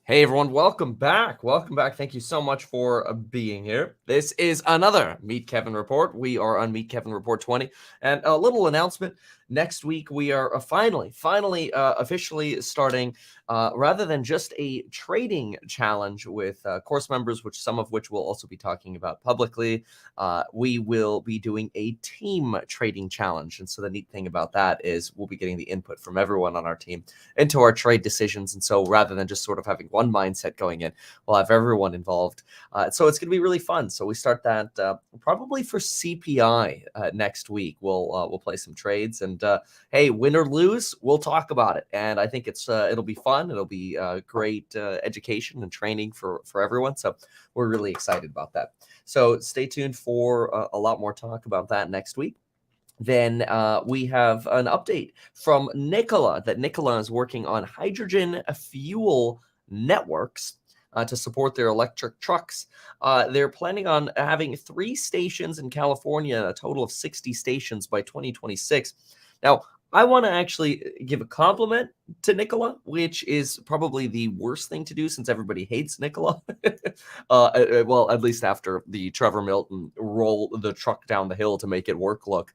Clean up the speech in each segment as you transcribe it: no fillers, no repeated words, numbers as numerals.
Hey everyone, welcome back. Welcome back. Thank you so much for being here. This is another Meet Kevin report. We are on Meet Kevin Report 20. And a little announcement. Next week, we are finally officially starting, rather than just a trading challenge with course members, which some of which we'll also be talking about publicly. We will be doing a team trading challenge. And so the neat thing about that is we'll be getting the input from everyone on our team into our trade decisions. And so rather than just sort of having one mindset going in, we'll have everyone involved. So it's going to be really fun. So we start that probably for CPI next week. We'll play some trades, and hey, win or lose, we'll talk about it. And I think it'll be fun. It'll be great education and training for everyone. So we're really excited about that. So stay tuned for a lot more talk about that next week. Then we have an update from Nikola that Nikola is working on hydrogen fuel networks to support their electric trucks. They're planning on having 3 stations in California, a total of 60 stations by 2026. Now, I want to actually give a compliment to Nikola, which is probably the worst thing to do since everybody hates Nikola. Well, at least after the Trevor Milton roll the truck down the hill to make it work look.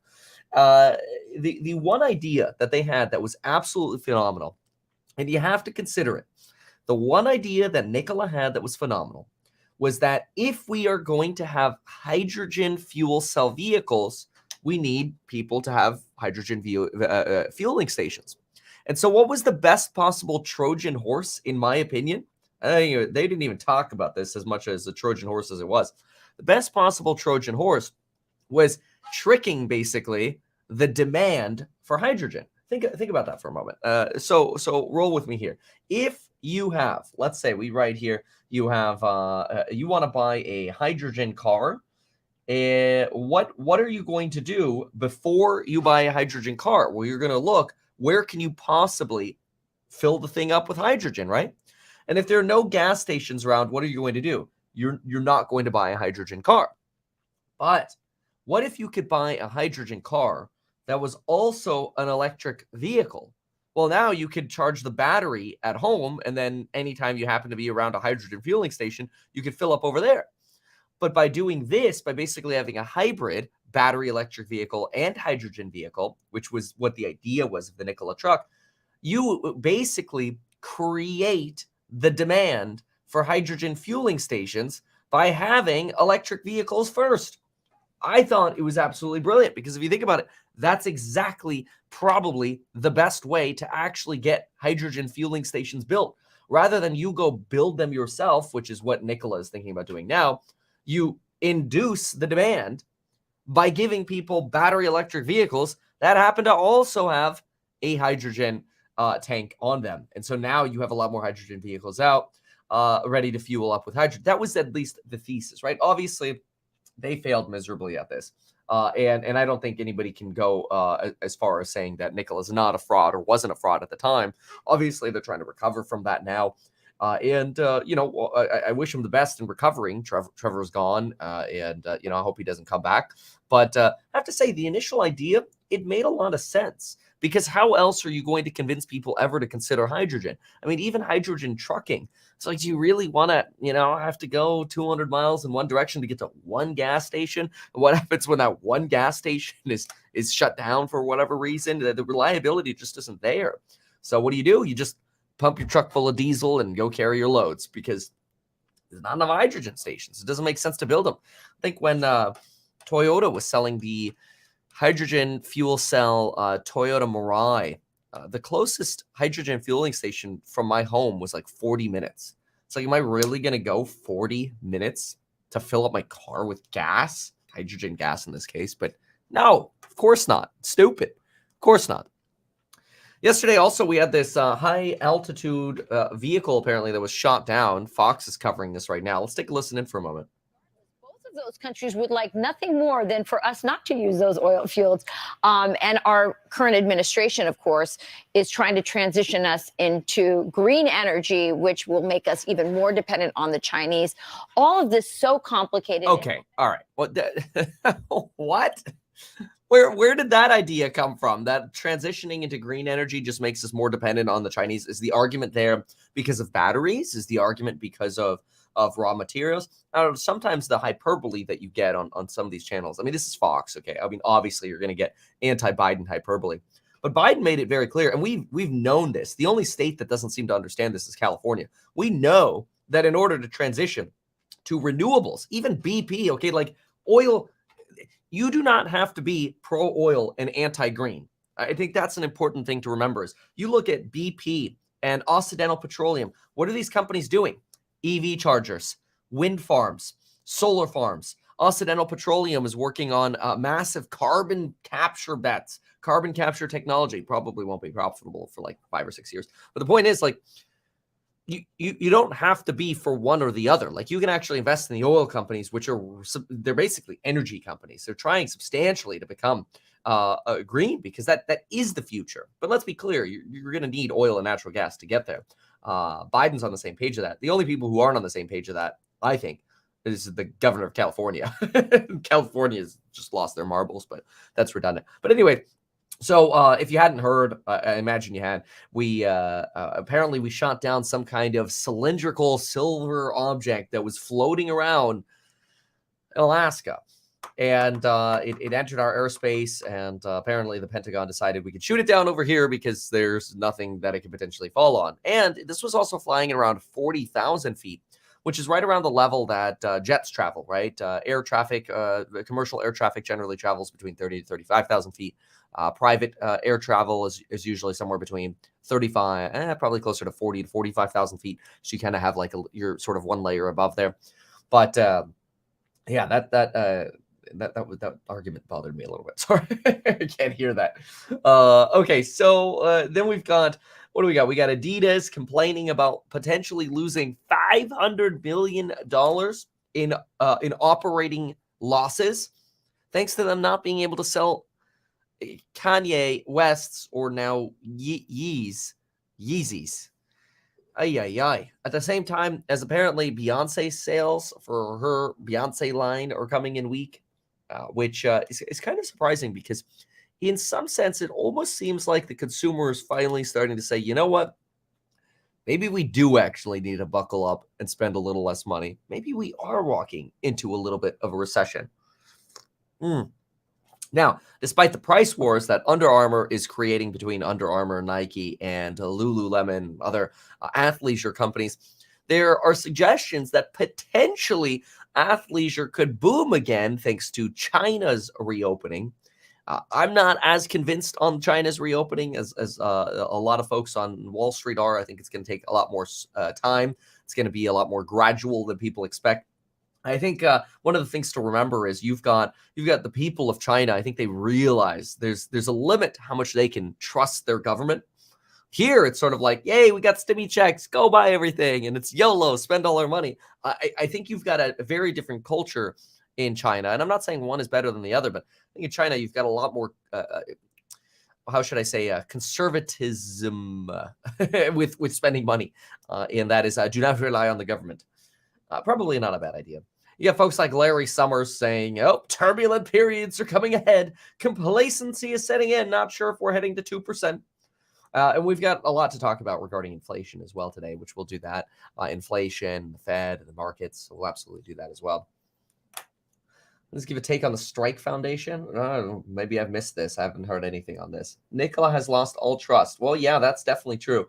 The one idea that they had that was absolutely phenomenal, and you have to consider it, the one idea that Nikola had that was phenomenal was that if we are going to have hydrogen fuel cell vehicles, we need people to have hydrogen fueling stations. And so what was the best possible Trojan horse, in my opinion? They didn't even talk about this as much as the Trojan horse as it was. The best possible Trojan horse was tricking basically the demand for hydrogen. Think about that for a moment. So roll with me here. If you have, let's say we write here, you have you want to buy a hydrogen car. What are you going to do before you buy a hydrogen car? Well, you're going to look, where can you possibly fill the thing up with hydrogen, right? And if there are no gas stations around, what are you going to do? You're not going to buy a hydrogen car. But what if you could buy a hydrogen car that was also an electric vehicle? Well, now you could charge the battery at home, and then anytime you happen to be around a hydrogen fueling station, you could fill up over there. But by doing this, by basically having a hybrid battery electric vehicle and hydrogen vehicle, which was what the idea was of the Nikola truck, you basically create the demand for hydrogen fueling stations by having electric vehicles first. I thought it was absolutely brilliant because if you think about it, that's exactly probably the best way to actually get hydrogen fueling stations built. Rather than you go build them yourself, which is what Nikola is thinking about doing now, you induce the demand by giving people battery electric vehicles that happen to also have a hydrogen tank on them. And so now you have a lot more hydrogen vehicles out ready to fuel up with hydrogen. That was at least the thesis, right? Obviously, they failed miserably at this. And I don't think anybody can go as far as saying that Nikola is not a fraud or wasn't a fraud at the time. Obviously, they're trying to recover from that now. I wish him the best in recovering. Trevor's gone, and I hope he doesn't come back. But I have to say, the initial idea, it made a lot of sense. Because how else are you going to convince people ever to consider hydrogen? I mean, even hydrogen trucking. It's like, do you really want to, have to go 200 miles in one direction to get to one gas station? What happens when that one gas station is shut down for whatever reason? The reliability just isn't there. So what do? You just pump your truck full of diesel and go carry your loads because there's not enough hydrogen stations. It doesn't make sense to build them. I think when Toyota was selling the hydrogen fuel cell Toyota Mirai, the closest hydrogen fueling station from my home was like 40 minutes. It's like, am I really going to go 40 minutes to fill up my car with gas? Hydrogen gas in this case. But no, of course not. Stupid. Of course not. Yesterday, also, we had this high-altitude vehicle, apparently, that was shot down. Fox is covering this right now. Let's take a listen in for a moment. Both of those countries would like nothing more than for us not to use those oil fields. And our current administration, of course, is trying to transition us into green energy, which will make us even more dependent on the Chinese. All of this so complicated. Okay. All right. What? Where did that idea come from? That transitioning into green energy just makes us more dependent on the Chinese? Is the argument there because of batteries? Is the argument because of raw materials? I don't know, sometimes the hyperbole that you get on some of these channels. I mean, this is Fox, okay? I mean, obviously you're going to get anti-Biden hyperbole. But Biden made it very clear, and we've known this. The only state that doesn't seem to understand this is California. We know that in order to transition to renewables, even BP, okay, like oil, you do not have to be pro-oil and anti-green. I think that's an important thing to remember is you look at BP and Occidental Petroleum. What are these companies doing? EV chargers, wind farms, solar farms. Occidental Petroleum is working on massive carbon capture bets, carbon capture technology. Probably won't be profitable for like 5 or 6 years. But the point is, like, you don't have to be for one or the other. Like, you can actually invest in the oil companies, which they're basically energy companies. They're trying substantially to become green because that is the future. But let's be clear, you're going to need oil and natural gas to get there. Biden's on the same page of that. The only people who aren't on the same page of that, I think, is the governor of California. California's just lost their marbles, but that's redundant. But anyway, so if you hadn't heard, I imagine you had, we apparently we shot down some kind of cylindrical silver object that was floating around Alaska. And it entered our airspace, and apparently the Pentagon decided we could shoot it down over here because there's nothing that it could potentially fall on. And this was also flying at around 40,000 feet, which is right around the level that jets travel, right? Air traffic, commercial air traffic generally travels between 30 to 35,000 feet. Private air travel is usually somewhere between 35, probably closer to 40 to 45,000 feet. So you kind of have like you're sort of one layer above there. But yeah, that argument bothered me a little bit. Sorry, I can't hear that. Okay, so then we've got, what do we got? We got Adidas complaining about potentially losing $500 billion in operating losses, thanks to them not being able to sell Kanye West's, or now Yeezys. At the same time as apparently Beyonce's sales for her Beyonce line are coming in weak, which is kind of surprising because in some sense, it almost seems like the consumer is finally starting to say, you know what? Maybe we do actually need to buckle up and spend a little less money. Maybe we are walking into a little bit of a recession. Now, despite the price wars that Under Armour is creating between Under Armour, Nike, and Lululemon, other athleisure companies, there are suggestions that potentially athleisure could boom again thanks to China's reopening. I'm not as convinced on China's reopening as a lot of folks on Wall Street are. I think it's going to take a lot more time. It's going to be a lot more gradual than people expect. I think one of the things to remember is you've got the people of China. I think they realize there's a limit to how much they can trust their government. Here, it's sort of like, yay, we got stimmy checks, go buy everything, and it's YOLO, spend all our money. I think you've got a very different culture in China, and I'm not saying one is better than the other, but I think in China you've got a lot more, how should I say, conservatism with spending money, and that is do not rely on the government. Probably not a bad idea. You have folks like Larry Summers saying, oh, turbulent periods are coming ahead. Complacency is setting in. Not sure if we're heading to 2%. And we've got a lot to talk about regarding inflation as well today, which we'll do that. Inflation, the Fed, and the markets. So we'll absolutely do that as well. Let's give a take on the Strike Foundation. Maybe I've missed this. I haven't heard anything on this. Nikola has lost all trust. Well, yeah, that's definitely true.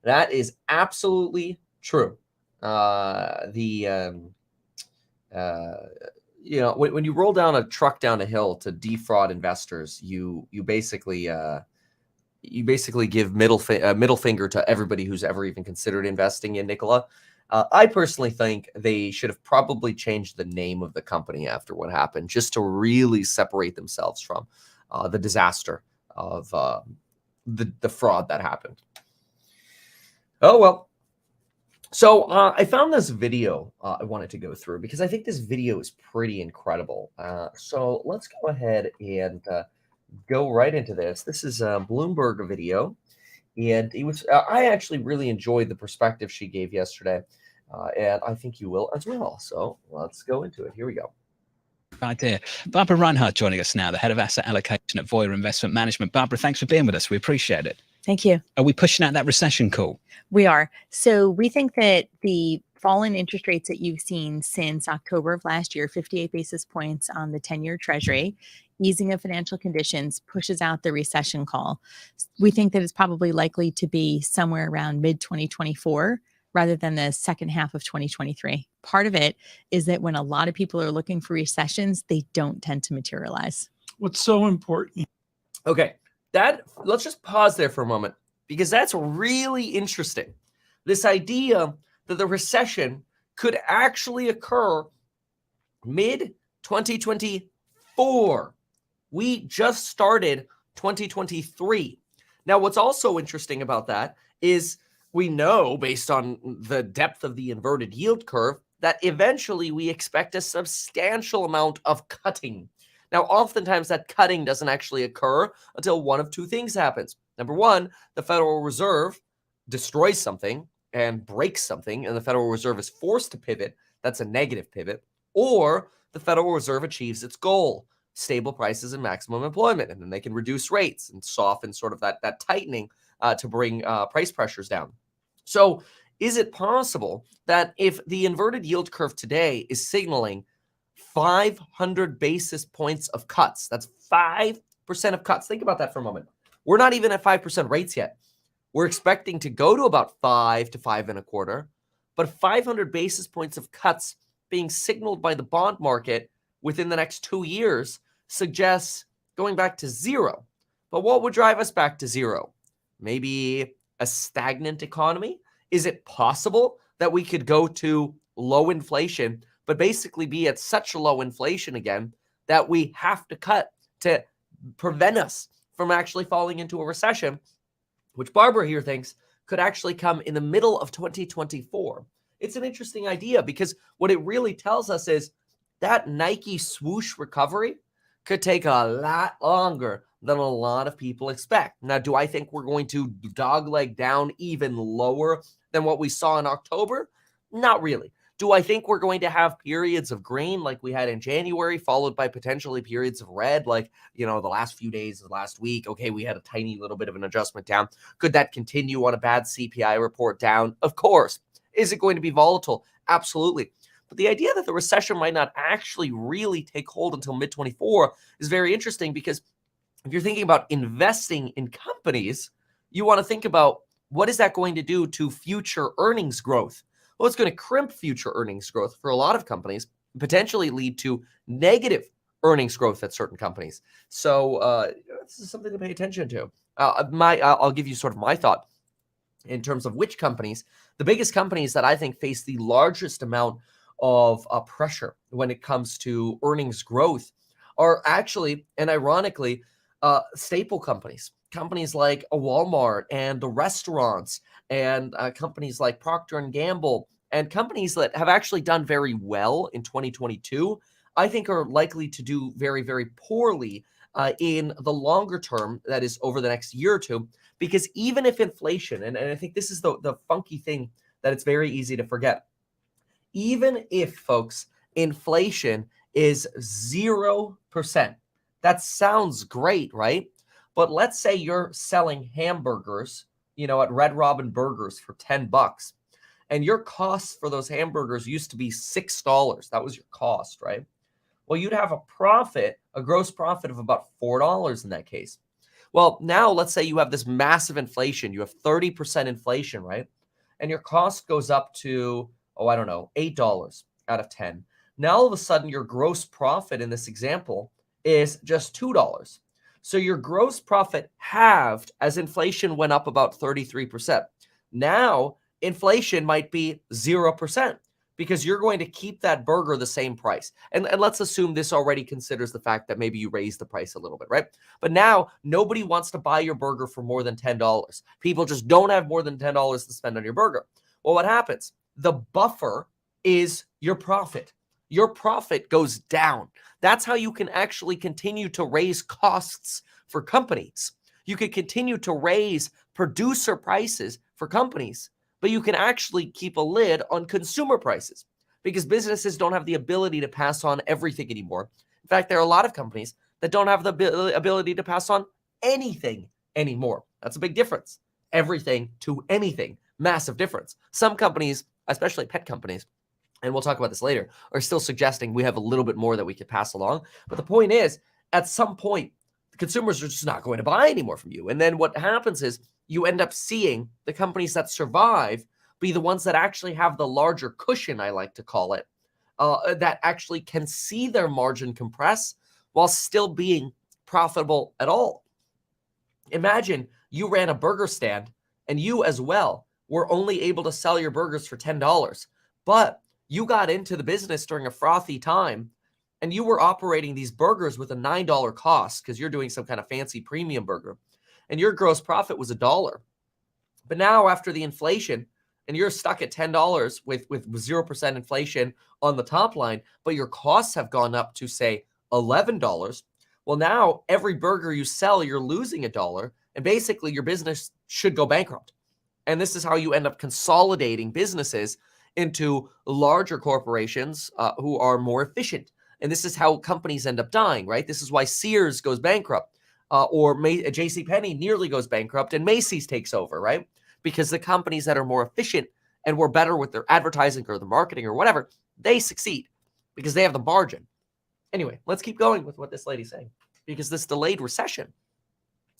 That is absolutely true. When you roll down a truck down a hill to defraud investors, you basically give middle finger to everybody who's ever even considered investing in Nikola. I personally think they should have probably changed the name of the company after what happened, just to really separate themselves from the disaster of the fraud that happened. Oh well. So I found this video I wanted to go through because I think this video is pretty incredible. So let's go ahead and go right into this. This is a Bloomberg video, and it was I actually really enjoyed the perspective she gave yesterday, and I think you will as well. So let's go into it. Here we go. idea. Barbara Reinhardt joining us now, the head of asset allocation at Voya Investment Management. Barbara, thanks for being with us. We appreciate it. Thank you. Are we pushing out that recession call? We are. So we think that the fall in interest rates that you've seen since October of last year, 58 basis points on the 10-year Treasury, easing of financial conditions pushes out the recession call. We think that it's probably likely to be somewhere around mid-2024 rather than the second half of 2023. Part of it is that when a lot of people are looking for recessions, they don't tend to materialize. What's so important? Okay, let's just pause there for a moment because that's really interesting. This idea that the recession could actually occur mid-2024. We just started 2023. Now, what's also interesting about that is we know, based on the depth of the inverted yield curve, that eventually we expect a substantial amount of cutting. Now, oftentimes that cutting doesn't actually occur until one of two things happens. Number one, the Federal Reserve destroys something and breaks something, and the Federal Reserve is forced to pivot. That's a negative pivot. Or the Federal Reserve achieves its goal, stable prices and maximum employment, and then they can reduce rates and soften sort of that tightening to bring price pressures down. So is it possible that if the inverted yield curve today is signaling 500 basis points of cuts, that's 5% of cuts. Think about that for a moment. We're not even at 5% rates yet. We're expecting to go to about 5 to 5.25, but 500 basis points of cuts being signaled by the bond market within the next 2 years suggests going back to zero. But what would drive us back to zero? Maybe a stagnant economy? Is it possible that we could go to low inflation, but basically be at such a low inflation again that we have to cut to prevent us from actually falling into a recession, which Barbara here thinks could actually come in the middle of 2024? It's an interesting idea because what it really tells us is that Nike swoosh recovery could take a lot longer than a lot of people expect. Now, do I think we're going to dogleg down even lower than what we saw in October? Not really. Do I think we're going to have periods of green like we had in January, followed by potentially periods of red, like, the last few days of last week? Okay, we had a tiny little bit of an adjustment down. Could that continue on a bad CPI report down? Of course. Is it going to be volatile? Absolutely. But the idea that the recession might not actually really take hold until mid-24 is very interesting because if you're thinking about investing in companies, you want to think about what is that going to do to future earnings growth? Well, it's going to crimp future earnings growth for a lot of companies, potentially lead to negative earnings growth at certain companies. So this is something to pay attention to. I'll give you sort of my thought in terms of which companies. The biggest companies that I think face the largest amount of pressure when it comes to earnings growth are actually, and ironically, staple companies like a Walmart and the restaurants and companies like Procter and Gamble and companies that have actually done very well in 2022, I think are likely to do very, very poorly in the longer term, that is over the next year or two, because even if inflation, and I think this is the funky thing that it's very easy to forget, even if, folks, inflation is 0%, that sounds great, right? But let's say you're selling hamburgers, at Red Robin Burgers for $10, and your costs for those hamburgers used to be $6. That was your cost, right? Well, you'd have a gross profit of about $4 in that case. Well, now let's say you have this massive inflation. You have 30% inflation, right? And your cost goes up to, $8 out of 10. Now, all of a sudden, your gross profit in this example is just $2. So your gross profit halved as inflation went up about 33%. Now, inflation might be 0% because you're going to keep that burger the same price. And let's assume this already considers the fact that maybe you raised the price a little bit, right? But now nobody wants to buy your burger for more than $10. People just don't have more than $10 to spend on your burger. Well, what happens? The buffer is your profit. Your profit goes down. That's how you can actually continue to raise costs for companies. You can continue to raise producer prices for companies, but you can actually keep a lid on consumer prices because businesses don't have the ability to pass on everything anymore. fact, there are a lot of companies that don't have the ability to pass on anything anymore. That's a big difference. Everything to anything. Massive difference. Some companies, especially pet companies, and we'll talk about this later, are still suggesting we have a little bit more that we could pass along. But the point is, at some point, the consumers are just not going to buy anymore from you. And then what happens is you end up seeing the companies that survive be the ones that actually have the larger cushion, I like to call it, that actually can see their margin compress while still being profitable at all. Imagine you ran a burger stand and you as well were only able to sell your burgers for $10, but you got into the business during a frothy time and you were operating these burgers with a $9 cost because you're doing some kind of fancy premium burger and your gross profit was $1. But now after the inflation, and you're stuck at $10 with 0% inflation on the top line, but your costs have gone up to, say, $11. Well, now every burger you sell, you're losing $1, and basically your business should go bankrupt. And this is how you end up consolidating businesses into larger corporations who are more efficient. And this is how companies end up dying, right? This is why Sears goes bankrupt, or JCPenney nearly goes bankrupt, and Macy's takes over, right? Because the companies that are more efficient and were better with their advertising or the marketing or whatever, they succeed because they have the margin. Anyway, let's keep going with what this lady's saying, because this delayed recession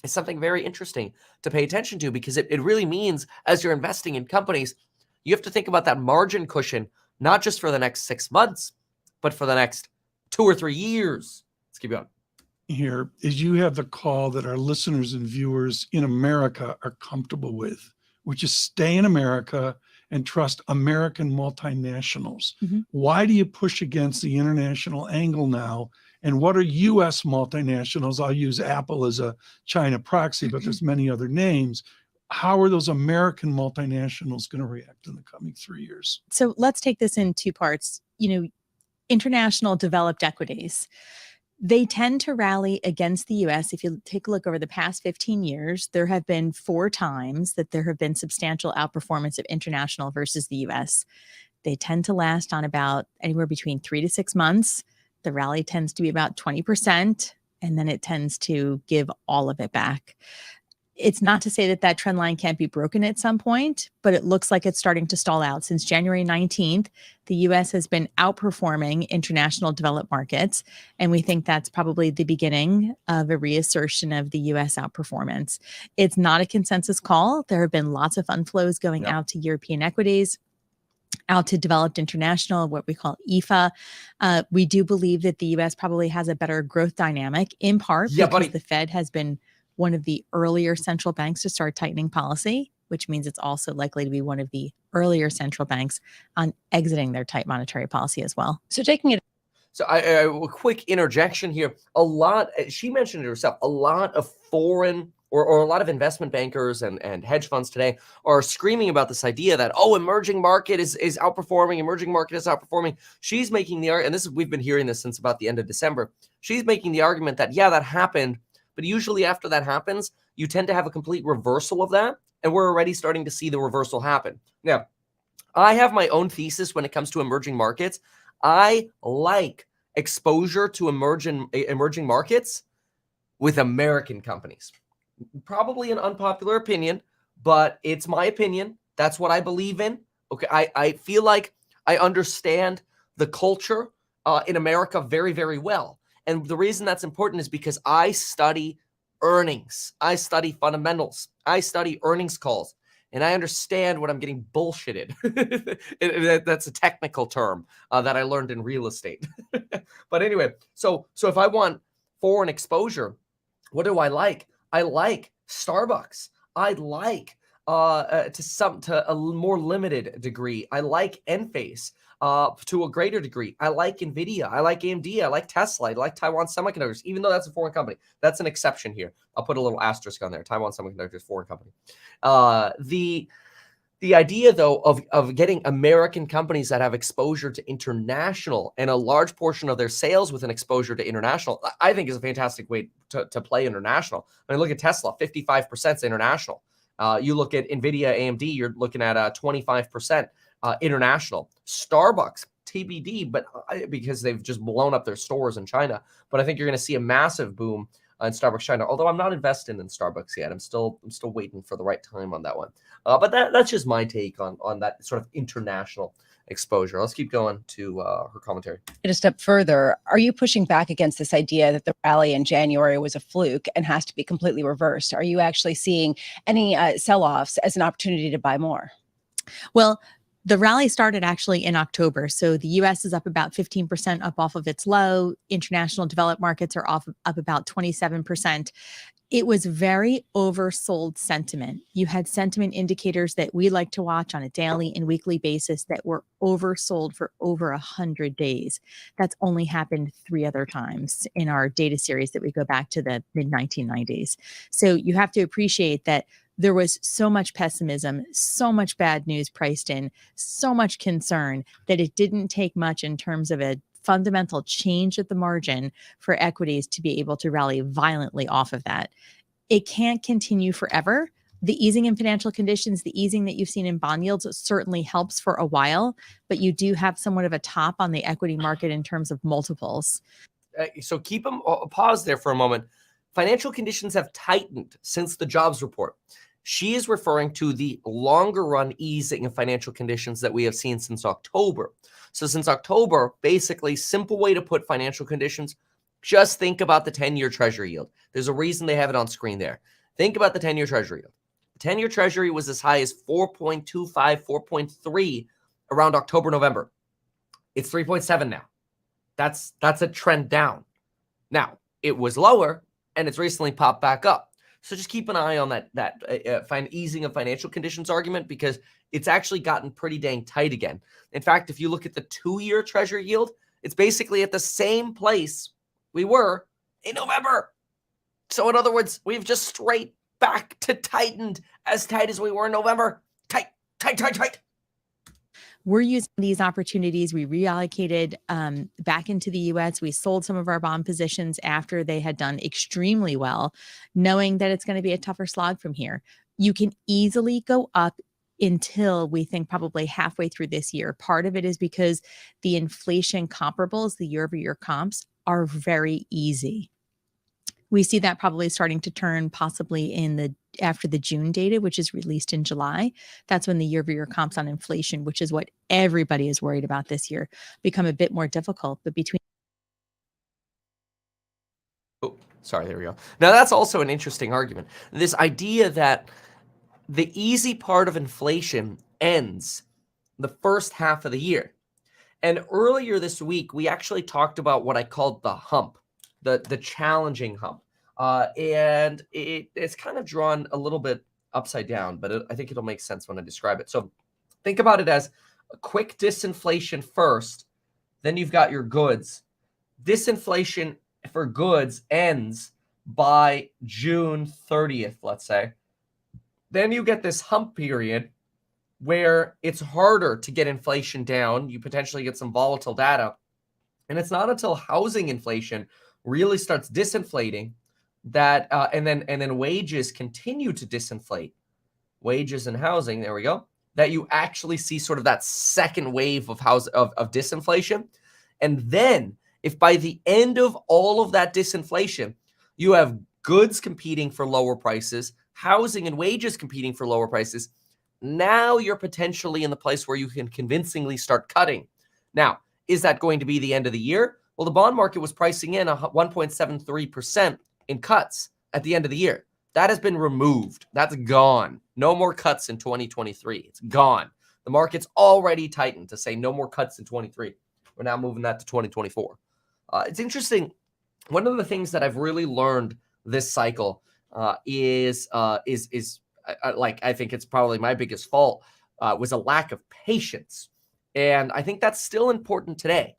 is something very interesting to pay attention to, because it really means as you're investing in companies, you have to think about that margin cushion, not just for the next 6 months, but for the next 2 or 3 years. Let's keep going. Here is you have the call that our listeners and viewers in America are comfortable with, which is stay in America and trust American multinationals. Why do you push against the international angle now? And what are U.S. multinationals? I'll use Apple as a China proxy, but there's many other names. How are those American multinationals going to react in the coming 3 years? So let's take this in two parts. International developed equities, they tend to rally against the U.S. If you take a look over the past 15 years, there have been 4 times that there have been substantial outperformance of international versus the U.S. They tend to last on about anywhere between 3 to 6 months. The rally tends to be about 20%, and then it tends to give all of it back. It's not to say that that trend line can't be broken at some point, but it looks like it's starting to stall out. Since January 19th, the U.S. has been outperforming international developed markets, and we think that's probably the beginning of a reassertion of the U.S. outperformance. It's not a consensus call. There have been lots of fund flows going out to European equities, out to developed international, what we call EFA. We do believe that the U.S. probably has a better growth dynamic, in part because the Fed has been one of the earlier central banks to start tightening policy, which means it's also likely to be one of the earlier central banks on exiting their tight monetary policy as well. So taking it. So a quick interjection here. She mentioned it herself, a lot of foreign or a lot of investment bankers and hedge funds today are screaming about this idea that, emerging market is outperforming, emerging market is outperforming. She's making the argument, and we've been hearing this since about the end of December. She's making the argument that, that happened, but usually after that happens, you tend to have a complete reversal of that, and we're already starting to see the reversal happen. Now, I have my own thesis when it comes to emerging markets. I like exposure to emerging markets with American companies. Probably an unpopular opinion, but it's my opinion. That's what I believe in. Okay, I feel like I understand the culture in America very, very well. And the reason that's important is because I study earnings. I study fundamentals. I study earnings calls. And I understand when I'm getting bullshitted. That's a technical term that I learned in real estate. But anyway, so if I want foreign exposure, what do I like? I like Starbucks. I like to a more limited degree. I like Enphase to a greater degree. I like Nvidia. I like AMD. I like Tesla. I like Taiwan Semiconductors, even though that's a foreign company. That's an exception here. I'll put a little asterisk on there. Taiwan Semiconductors, foreign company. The idea, though, of getting American companies that have exposure to international and a large portion of their sales with an exposure to international, I think is a fantastic way to play international. I mean, look at Tesla, 55% is international. You look at Nvidia, AMD, you're looking at 25% international. Starbucks, TBD, but because they've just blown up their stores in China. But I think you're going to see a massive boom in Starbucks China. Although I'm not invested in Starbucks yet, I'm still waiting for the right time on that one. But that's just my take on that sort of international exposure. Let's keep going to her commentary. A step further, are you pushing back against this idea that the rally in January was a fluke and has to be completely reversed? Are you actually seeing any sell-offs as an opportunity to buy more? Well, the rally started actually in October. So the US is up about 15% up off of its low. International developed markets are up about 27%. It was very oversold sentiment. You had sentiment indicators that we like to watch on a daily and weekly basis that were oversold for over 100 days. That's only happened 3 other times in our data series that we go back to the mid 1990s. So you have to appreciate that there was so much pessimism, so much bad news priced in, so much concern that it didn't take much in terms of a fundamental change at the margin for equities to be able to rally violently off of that. It can't continue forever. The easing in financial conditions, the easing that you've seen in bond yields certainly helps for a while, but you do have somewhat of a top on the equity market in terms of multiples. So keep them pause there for a moment. Financial conditions have tightened since the jobs report. She is referring to the longer run easing of financial conditions that we have seen since October. So since October, basically, simple way to put financial conditions, just think about the 10-year Treasury yield. There's a reason they have it on screen there. Think about the 10-year Treasury yield. The 10-year Treasury was as high as 4.25, 4.3 around October, November. It's 3.7 now. That's a trend down. Now, it was lower, and it's recently popped back up. So just keep an eye on that easing of financial conditions argument, because it's actually gotten pretty dang tight again. In fact, if you look at the 2-year Treasury yield, it's basically at the same place we were in November. So in other words, we've just straight back to tightened, as tight as we were in November. Tight, tight, tight, tight. We're using these opportunities. We reallocated back into the US. We sold some of our bond positions after they had done extremely well, knowing that it's going to be a tougher slog from here. You can easily go up until we think probably halfway through this year. Part of it is because the inflation comparables, the year-over-year comps, are very easy. We see that probably starting to turn possibly after the June data, which is released in July. That's when the year-over-year comps on inflation, which is what everybody is worried about this year, become a bit more difficult. But between Sorry, there we go. Now that's also an interesting argument. This idea that the easy part of inflation ends the first half of the year. And earlier this week, we actually talked about what I called the hump, the challenging hump. And it's kind of drawn a little bit upside down, but I think it'll make sense when I describe it. So think about it as a quick disinflation first, then you've got your goods. Disinflation for goods ends by June 30th, let's say. Then you get this hump period where it's harder to get inflation down. You potentially get some volatile data. And it's not until housing inflation really starts disinflating that and then wages continue to disinflate, wages and housing, there we go, that you actually see sort of that second wave of disinflation. And then if by the end of all of that disinflation, you have goods competing for lower prices, housing and wages competing for lower prices, now you're potentially in the place where you can convincingly start cutting. Now, is that going to be the end of the year? Well, the bond market was pricing in 1.73% in cuts at the end of the year. That has been removed. That's gone. No more cuts in 2023. It's gone. The market's already tightened to say no more cuts in 23. We're now moving that to 2024. It's interesting. One of the things that I've really learned this cycle is I think it's probably my biggest fault was a lack of patience. And I think that's still important today,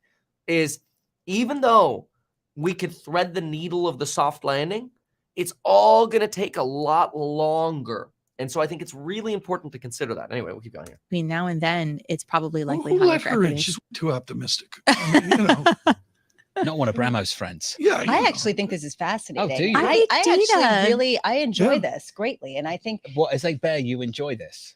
is even though we could thread the needle of the soft landing, it's all going to take a lot longer. And so I think it's really important to consider that. Anyway, we'll keep going here. between now and then, it's probably likely Who higher let for her in? equities. She's too optimistic. I mean, you know. Not one of Bramo's friends. Yeah, you I know. actually think this is fascinating. Oh, do you? I like actually data. really enjoy Yeah. this greatly. And I think What, as a bear, you enjoy this?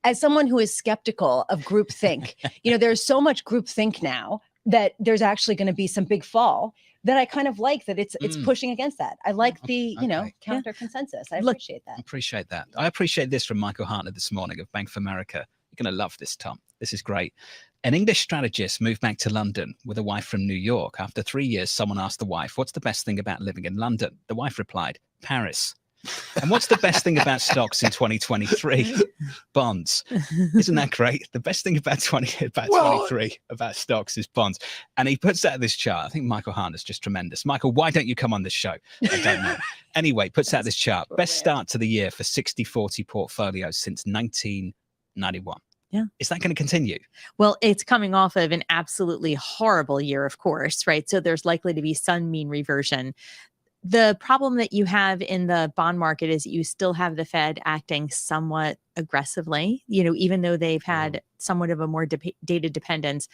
As someone who is skeptical of groupthink, there's so much groupthink now that there's actually going to be some big fall that I kind of like that it's pushing against that. I like the, counter consensus. I appreciate that. Appreciate that. I appreciate this from Michael Hartnett this morning of Bank of America. You're going to love this, Tom. This is great. An English strategist moved back to London with a wife from New York. After 3 years, someone asked the wife, what's the best thing about living in London? The wife replied, Paris. And what's the best thing about stocks in 2023? Bonds. Isn't that great? The best thing about 23 about stocks is bonds. And he puts out this chart. I think Michael Hartnett's just tremendous. Michael, why don't you come on this show? I don't know. Anyway, puts out this chart. Best start to the year for 60-40 portfolios since 1991. Yeah. Is that going to continue? Well, it's coming off of an absolutely horrible year, of course, right? So there's likely to be some mean reversion. The problem that you have in the bond market is you still have the Fed acting somewhat aggressively, even though they've had somewhat of a more data dependence.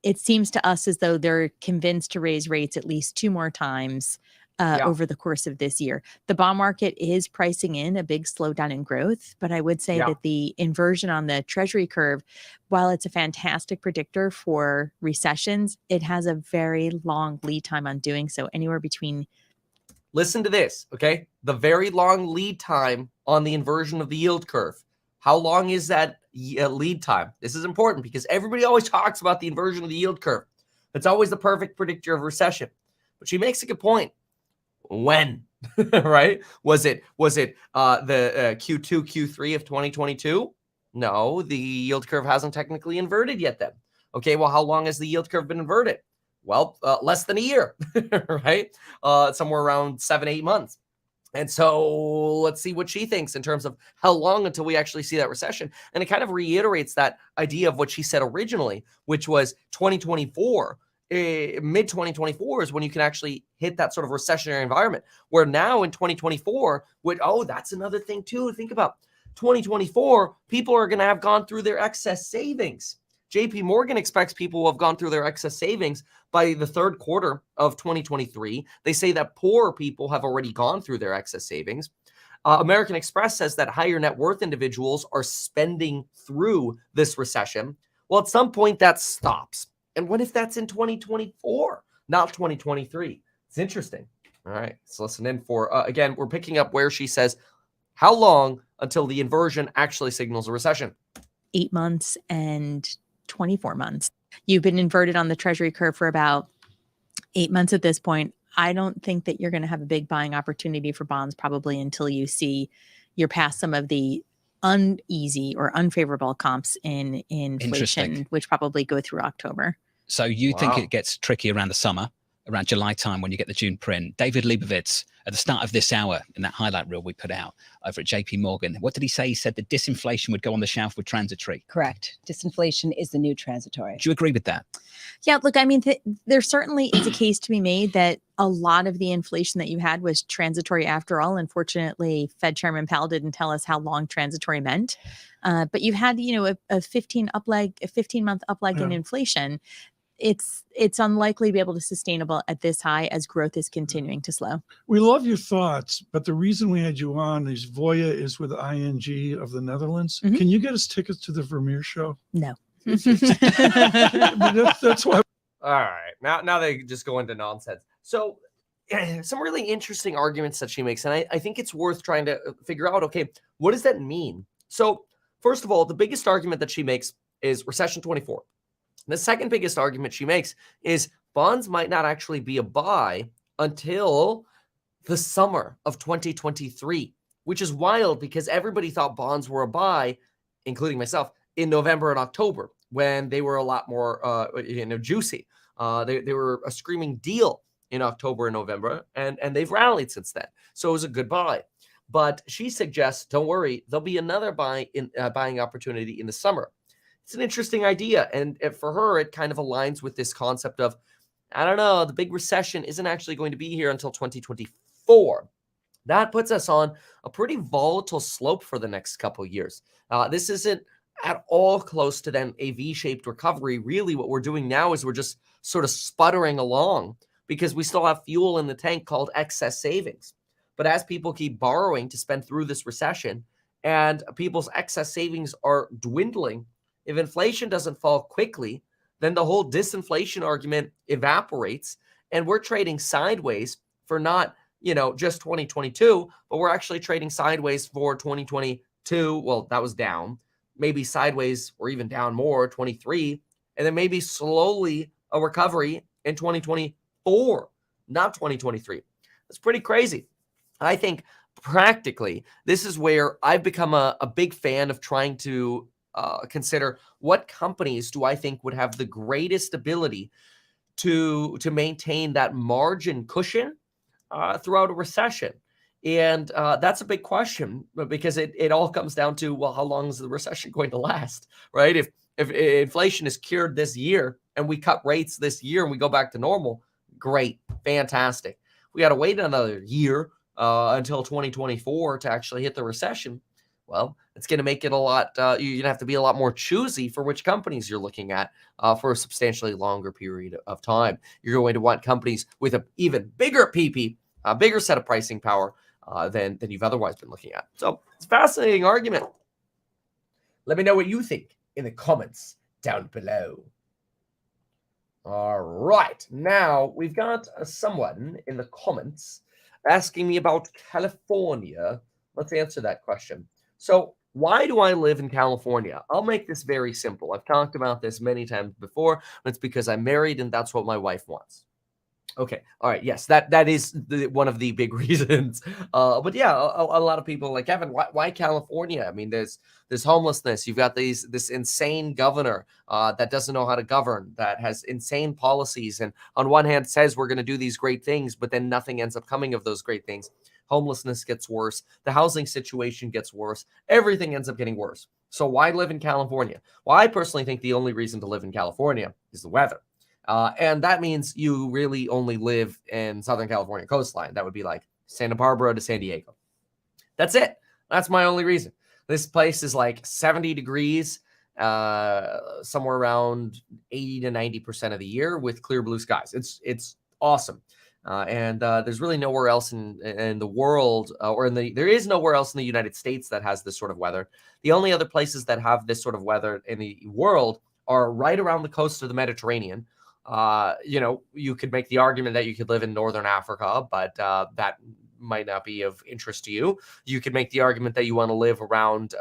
It seems to us as though they're convinced to raise rates at least 2 more times over the course of this year. The bond market is pricing in a big slowdown in growth, but I would say that the inversion on the Treasury curve, while it's a fantastic predictor for recessions, it has a very long lead time on doing so, anywhere between. Listen to this, okay? The very long lead time on the inversion of the yield curve. How long is that lead time? This is important because everybody always talks about the inversion of the yield curve. It's always the perfect predictor of recession. But she makes a good point. When, right? Was it the Q2, Q3 of 2022? No, the yield curve hasn't technically inverted yet then. Okay, well, how long has the yield curve been inverted? Well, less than a year, right? Somewhere around 7-8 months. And so let's see what she thinks in terms of how long until we actually see that recession. And it kind of reiterates that idea of what she said originally, which was 2024. Mid 2024 is when you can actually hit that sort of recessionary environment, where now in 2024 that's another thing too to think about. 2024, people are going to have gone through their excess savings. JP Morgan expects people will have gone through their excess savings by the third quarter of 2023. They say that poor people have already gone through their excess savings. American Express says that higher net worth individuals are spending through this recession. Well, at some point that stops. And what if that's in 2024, not 2023? It's interesting. All right, let's listen in for, again, we're picking up where she says, how long until the inversion actually signals a recession? 8 months and 24 months. You've been inverted on the Treasury curve for about 8 months at this point. I don't think that you're going to have a big buying opportunity for bonds probably until you're past some of the uneasy or unfavorable comps in inflation, which probably go through October. So you think it gets tricky around the summer, around July time when you get the June print. David Leibovitz, at the start of this hour, in that highlight reel we put out over at JP Morgan, what did he say? He said that disinflation would go on the shelf with transitory. Correct. Disinflation is the new transitory. Do you agree with that? Yeah, look, I mean, there certainly is a case to be made that a lot of the inflation that you had was transitory after all. Unfortunately, Fed Chairman Powell didn't tell us how long transitory meant. But you've had, a 15-month upleg in inflation. It's unlikely to be able to sustainable at this high as growth is continuing to slow. We love your thoughts, but the reason we had you on is Voya is with ING of the Netherlands. Mm-hmm. Can you get us tickets to the Vermeer show? No. That's why. All right. Now they just go into nonsense. So some really interesting arguments that she makes. And I think it's worth trying to figure out, okay, what does that mean? So first of all, the biggest argument that she makes is recession 24. The second biggest argument she makes is bonds might not actually be a buy until the summer of 2023, which is wild because everybody thought bonds were a buy, including myself, in November and October when they were a lot more juicy. They were a screaming deal in October and November, and they've rallied since then. So it was a good buy. But she suggests, don't worry, there'll be another buying opportunity in the summer. It's an interesting idea. And for her, it kind of aligns with this concept of, I don't know, the big recession isn't actually going to be here until 2024. That puts us on a pretty volatile slope for the next couple of years. This isn't at all close to then a V-shaped recovery. Really, what we're doing now is we're just sort of sputtering along because we still have fuel in the tank called excess savings. But as people keep borrowing to spend through this recession, and people's excess savings are dwindling, if inflation doesn't fall quickly, then the whole disinflation argument evaporates, and we're trading sideways for not, just 2022, but we're actually trading sideways for 2022. Well, that was down, maybe sideways or even down more, 23, and then maybe slowly a recovery in 2024, not 2023. That's pretty crazy. I think practically, this is where I've become a big fan of trying to consider what companies do I think would have the greatest ability to maintain that margin cushion throughout a recession. And that's a big question, because it all comes down to, well, how long is the recession going to last, right? If inflation is cured this year and we cut rates this year and we go back to normal, great, fantastic. We got to wait another year until 2024 to actually hit the recession. Well, it's going to make it a lot, you're going to have to be a lot more choosy for which companies you're looking at for a substantially longer period of time. You're going to want companies with an even bigger PP, a bigger set of pricing power than you've otherwise been looking at. So it's a fascinating argument. Let me know what you think in the comments down below. All right. Now we've got someone in the comments asking me about California. Let's answer that question. So why do I live in California? I'll make this very simple. I've talked about this many times before. It's because I'm married and that's what my wife wants. Okay. All right. Yes, that is one of the big reasons. But yeah, a lot of people like, Kevin, why California? I mean, there's homelessness. You've got this insane governor that doesn't know how to govern, that has insane policies, and on one hand says we're going to do these great things, but then nothing ends up coming of those great things. Homelessness gets worse. The housing situation gets worse. Everything ends up getting worse. So why live in California? Well, I personally think the only reason to live in California is the weather. And that means you really only live in Southern California coastline. That would be like Santa Barbara to San Diego. That's it. That's my only reason. This place is like 70 degrees, somewhere around 80 to 90% of the year with clear blue skies. It's awesome. And there's really nowhere else in the world, there is nowhere else in the United States that has this sort of weather. The only other places that have this sort of weather in the world are right around the coast of the Mediterranean. You could make the argument that you could live in Northern Africa, but that might not be of interest to you. You could make the argument that you want to live around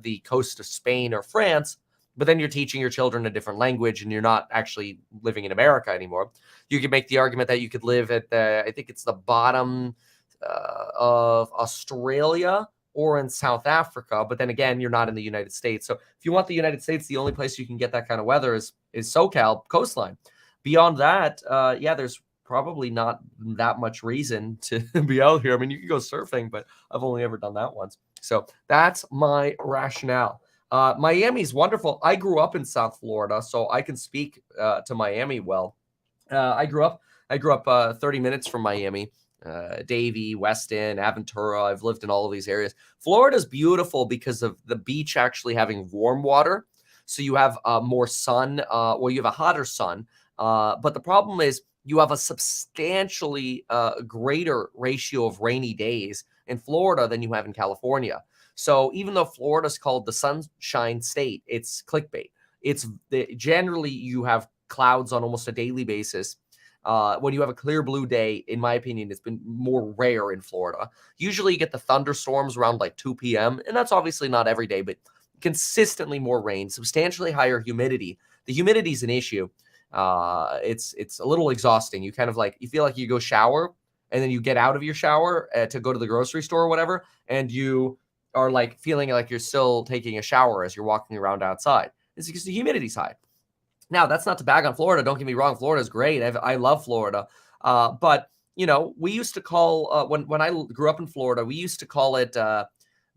the coast of Spain or France, but then you're teaching your children a different language and you're not actually living in America anymore. You could make the argument that you could live at I think it's the bottom of Australia or in South Africa, but then again, you're not in the United States. So if you want the United States, the only place you can get that kind of weather is SoCal coastline. Beyond that, there's probably not that much reason to be out here. I mean, you could go surfing, but I've only ever done that once. So that's my rationale. Miami's wonderful. I grew up in South Florida, so I can speak to Miami well. I grew up 30 minutes from Miami, Davie, Weston, Aventura. I've lived in all of these areas. Florida's beautiful because of the beach actually having warm water. So you have more sun. You have a hotter sun. But the problem is you have a substantially greater ratio of rainy days in Florida than you have in California. So even though Florida is called the Sunshine State, it's clickbait. Generally you have clouds on almost a daily basis. When you have a clear blue day, in my opinion, it's been more rare in Florida. Usually you get the thunderstorms around like 2 p.m. And that's obviously not every day, but consistently more rain, substantially higher humidity. The humidity is an issue. It's a little exhausting. You kind of you feel like you go shower and then you get out of your shower to go to the grocery store or whatever. And you are feeling like you're still taking a shower as you're walking around outside. It's because the humidity's high. Now, that's not to bag on Florida. Don't get me wrong. Florida's great. I love Florida. But we used to call, when I grew up in Florida, we used to call it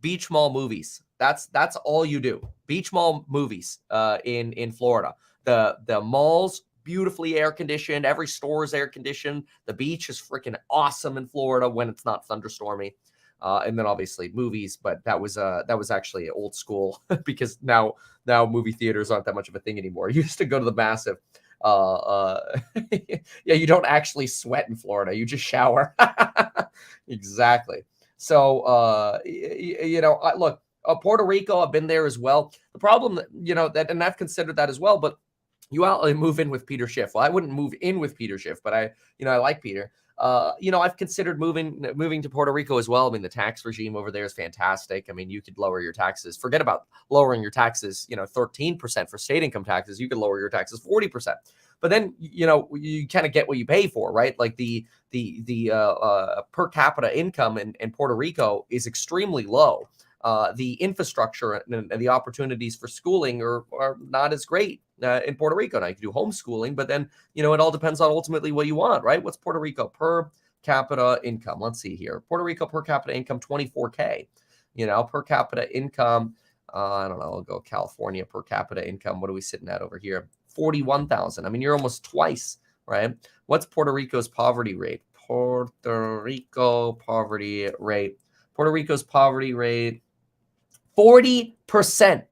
beach mall movies. That's all you do. Beach mall movies in Florida. The malls, beautifully air conditioned. Every store is air conditioned. The beach is freaking awesome in Florida when it's not thunderstormy. And then obviously movies, but that was actually old school because now movie theaters aren't that much of a thing anymore. You used to go to the massive. You don't actually sweat in Florida. You just shower. Exactly. So look. Puerto Rico, I've been there as well. The problem, that, and I've considered that as well, but you move in with Peter Schiff. Well, I wouldn't move in with Peter Schiff, but I like Peter. I've considered moving to Puerto Rico as well. I mean, the tax regime over there is fantastic. I mean, you could lower your taxes. Forget about lowering your taxes, 13% for state income taxes. You could lower your taxes 40%. But then, you kind of get what you pay for, right? Like the per capita income in Puerto Rico is extremely low. The infrastructure and the opportunities for schooling are not as great in Puerto Rico. Now you can do homeschooling, but then, it all depends on ultimately what you want, right? What's Puerto Rico per capita income? Let's see here. Puerto Rico per capita income, 24K, per capita income. I don't know. I'll go California per capita income. What are we sitting at over here? 41,000. I mean, you're almost twice, right? What's Puerto Rico's poverty rate? Puerto Rico's poverty rate, 40%.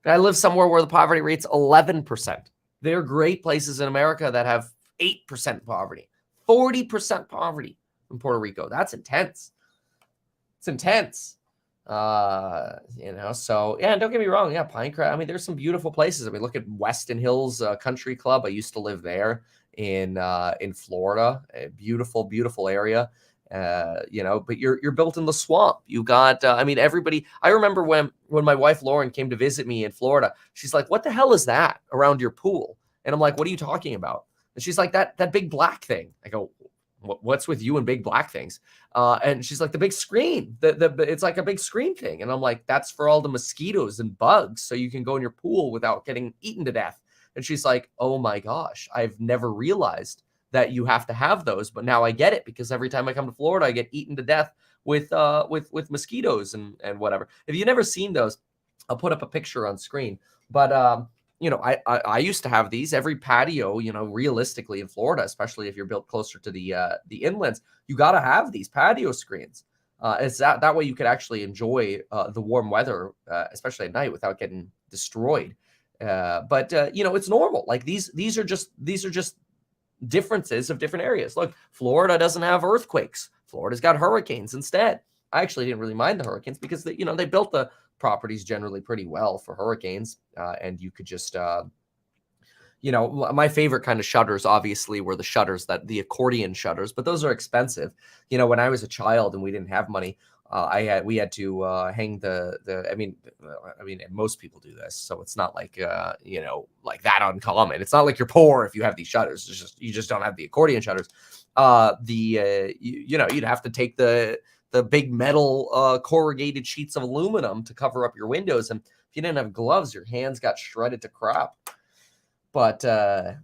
I live somewhere where the poverty rate's 11%. There are great places in America that have 8% poverty, 40% poverty in Puerto Rico. That's intense. It's intense. So yeah, don't get me wrong. Yeah, Pinecrest. I mean, there's some beautiful places. I mean, look at Weston Hills Country Club. I used to live there in Florida. A beautiful, beautiful area. But you're built in the swamp. You got, everybody. I remember when my wife Lauren came to visit me in Florida, she's like, "What the hell is that around your pool?" And I'm like, "What are you talking about?" And she's like, "That big black thing." I go, "What's with you and big black things?" And she's like, "The big screen. It's like a big screen thing." And I'm like, "That's for all the mosquitoes and bugs, so you can go in your pool without getting eaten to death." And she's like, "Oh my gosh, I've never realized that you have to have those, but now I get it, because every time I come to Florida, I get eaten to death with mosquitoes and whatever." If you've never seen those, I'll put up a picture on screen. But I used to have these. Every patio, realistically in Florida, especially if you're built closer to the inlands, you got to have these patio screens. It's that way you could actually enjoy the warm weather, especially at night, without getting destroyed. But it's normal. Like these are just differences of different areas. Look, Florida doesn't have earthquakes. Florida's got hurricanes instead. I actually didn't really mind the hurricanes because they built the properties generally pretty well for hurricanes, and you could just my favorite kind of shutters obviously were the accordion shutters, but those are expensive. When I was a child and we didn't have money, we had to hang and most people do this, so it's not like like that uncommon. It's not like you're poor if you have these shutters. It's just you just don't have the accordion shutters. You'd have to take the big metal corrugated sheets of aluminum to cover up your windows, and if you didn't have gloves, your hands got shredded to crap. But sure.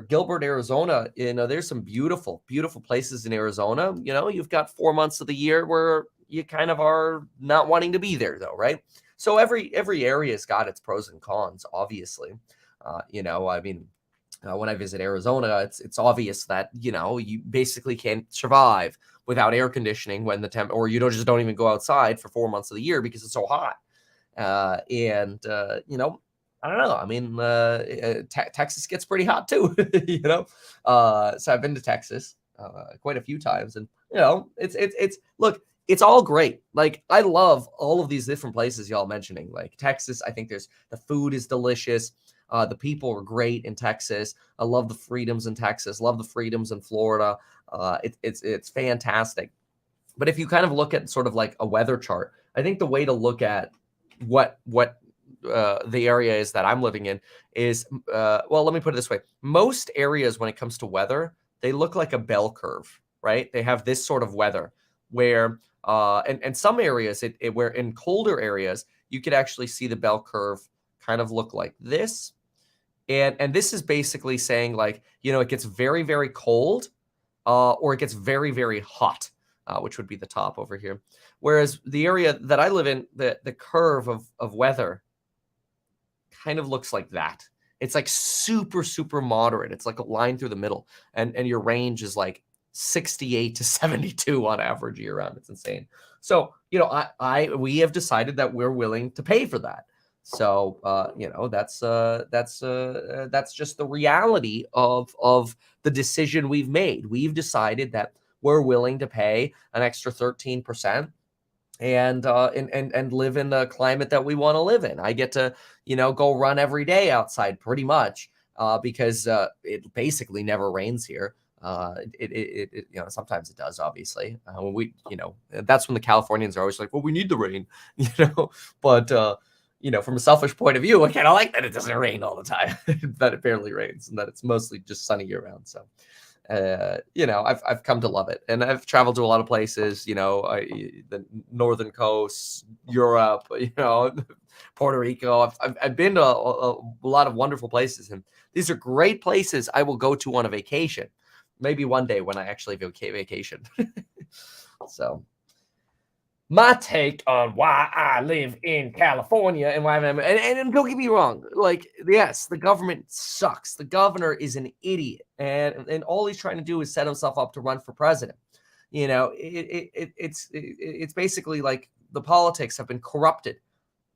Gilbert, Arizona, there's some beautiful, beautiful places in Arizona. You've got 4 months of the year where you kind of are not wanting to be there, though, right? So every area's got its pros and cons, obviously. When I visit Arizona, it's obvious that, you basically can't survive without air conditioning when the or you don't even go outside for 4 months of the year because it's so hot. I don't know. I mean, Texas gets pretty hot too, So I've been to Texas quite a few times, and look, it's all great. Like, I love all of these different places y'all mentioning. Like Texas, I think the food is delicious. The people are great in Texas. I love the freedoms in Texas. Love the freedoms in Florida. It's fantastic. But if you kind of look at sort of like a weather chart, I think the way to look at what the area is that I'm living in is, let me put it this way. Most areas, when it comes to weather, they look like a bell curve, right? They have this sort of weather where, and some areas, where in colder areas, you could actually see the bell curve kind of look like this. And this is basically saying, like, it gets very, very cold, or it gets very, very hot, which would be the top over here. Whereas the area that I live in, the curve of weather kind of looks like that. It's like super, super moderate. It's like a line through the middle. And your range is like 68 to 72 on average year round. It's insane. So, we have decided that we're willing to pay for that. So, that's just the reality of the decision we've made. We've decided that we're willing to pay an extra 13%. and live in the climate that we want to live in. I get to, go run every day outside pretty much because it basically never rains here. Sometimes it does, obviously. That's when the Californians are always like, well, we need the rain, but from a selfish point of view, I kind of like that it doesn't rain all the time, that it barely rains and that it's mostly just sunny year round. So, I've come to love it, and I've traveled to a lot of places, the northern coast, Europe, Puerto Rico. I've been to a lot of wonderful places, and these are great places I will go to on a vacation. Maybe one day when I actually vacation. So my take on why I live in California and why and don't get me wrong, like, yes, the government sucks. The governor is an idiot, and all he's trying to do is set himself up to run for president. It's basically like the politics have been corrupted.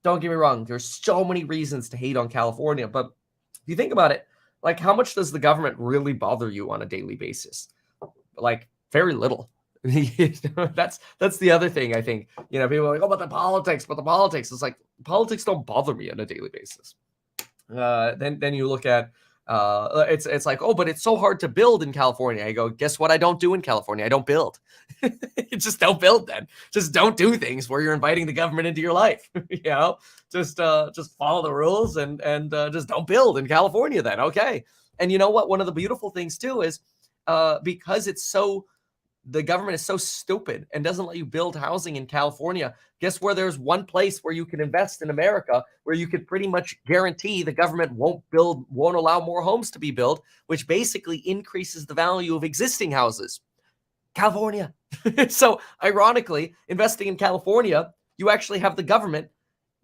Don't get me wrong, there's so many reasons to hate on California, but if you think about it, like, how much does the government really bother you on a daily basis? Like, very little. That's the other thing, I think. People are like, oh, but the politics. It's like, politics don't bother me on a daily basis. Then you look at it's like, oh, but it's so hard to build in California. I go, guess what I don't do in California? I don't build. Just don't build then. Just don't do things where you're inviting the government into your life. Just follow the rules and just don't build in California then. Okay. And you know what? One of the beautiful things too is because the government is so stupid and doesn't let you build housing in California. Guess where there's one place where you can invest in America, where you could pretty much guarantee the government won't allow more homes to be built, which basically increases the value of existing houses. California. So ironically, investing in California, you actually have the government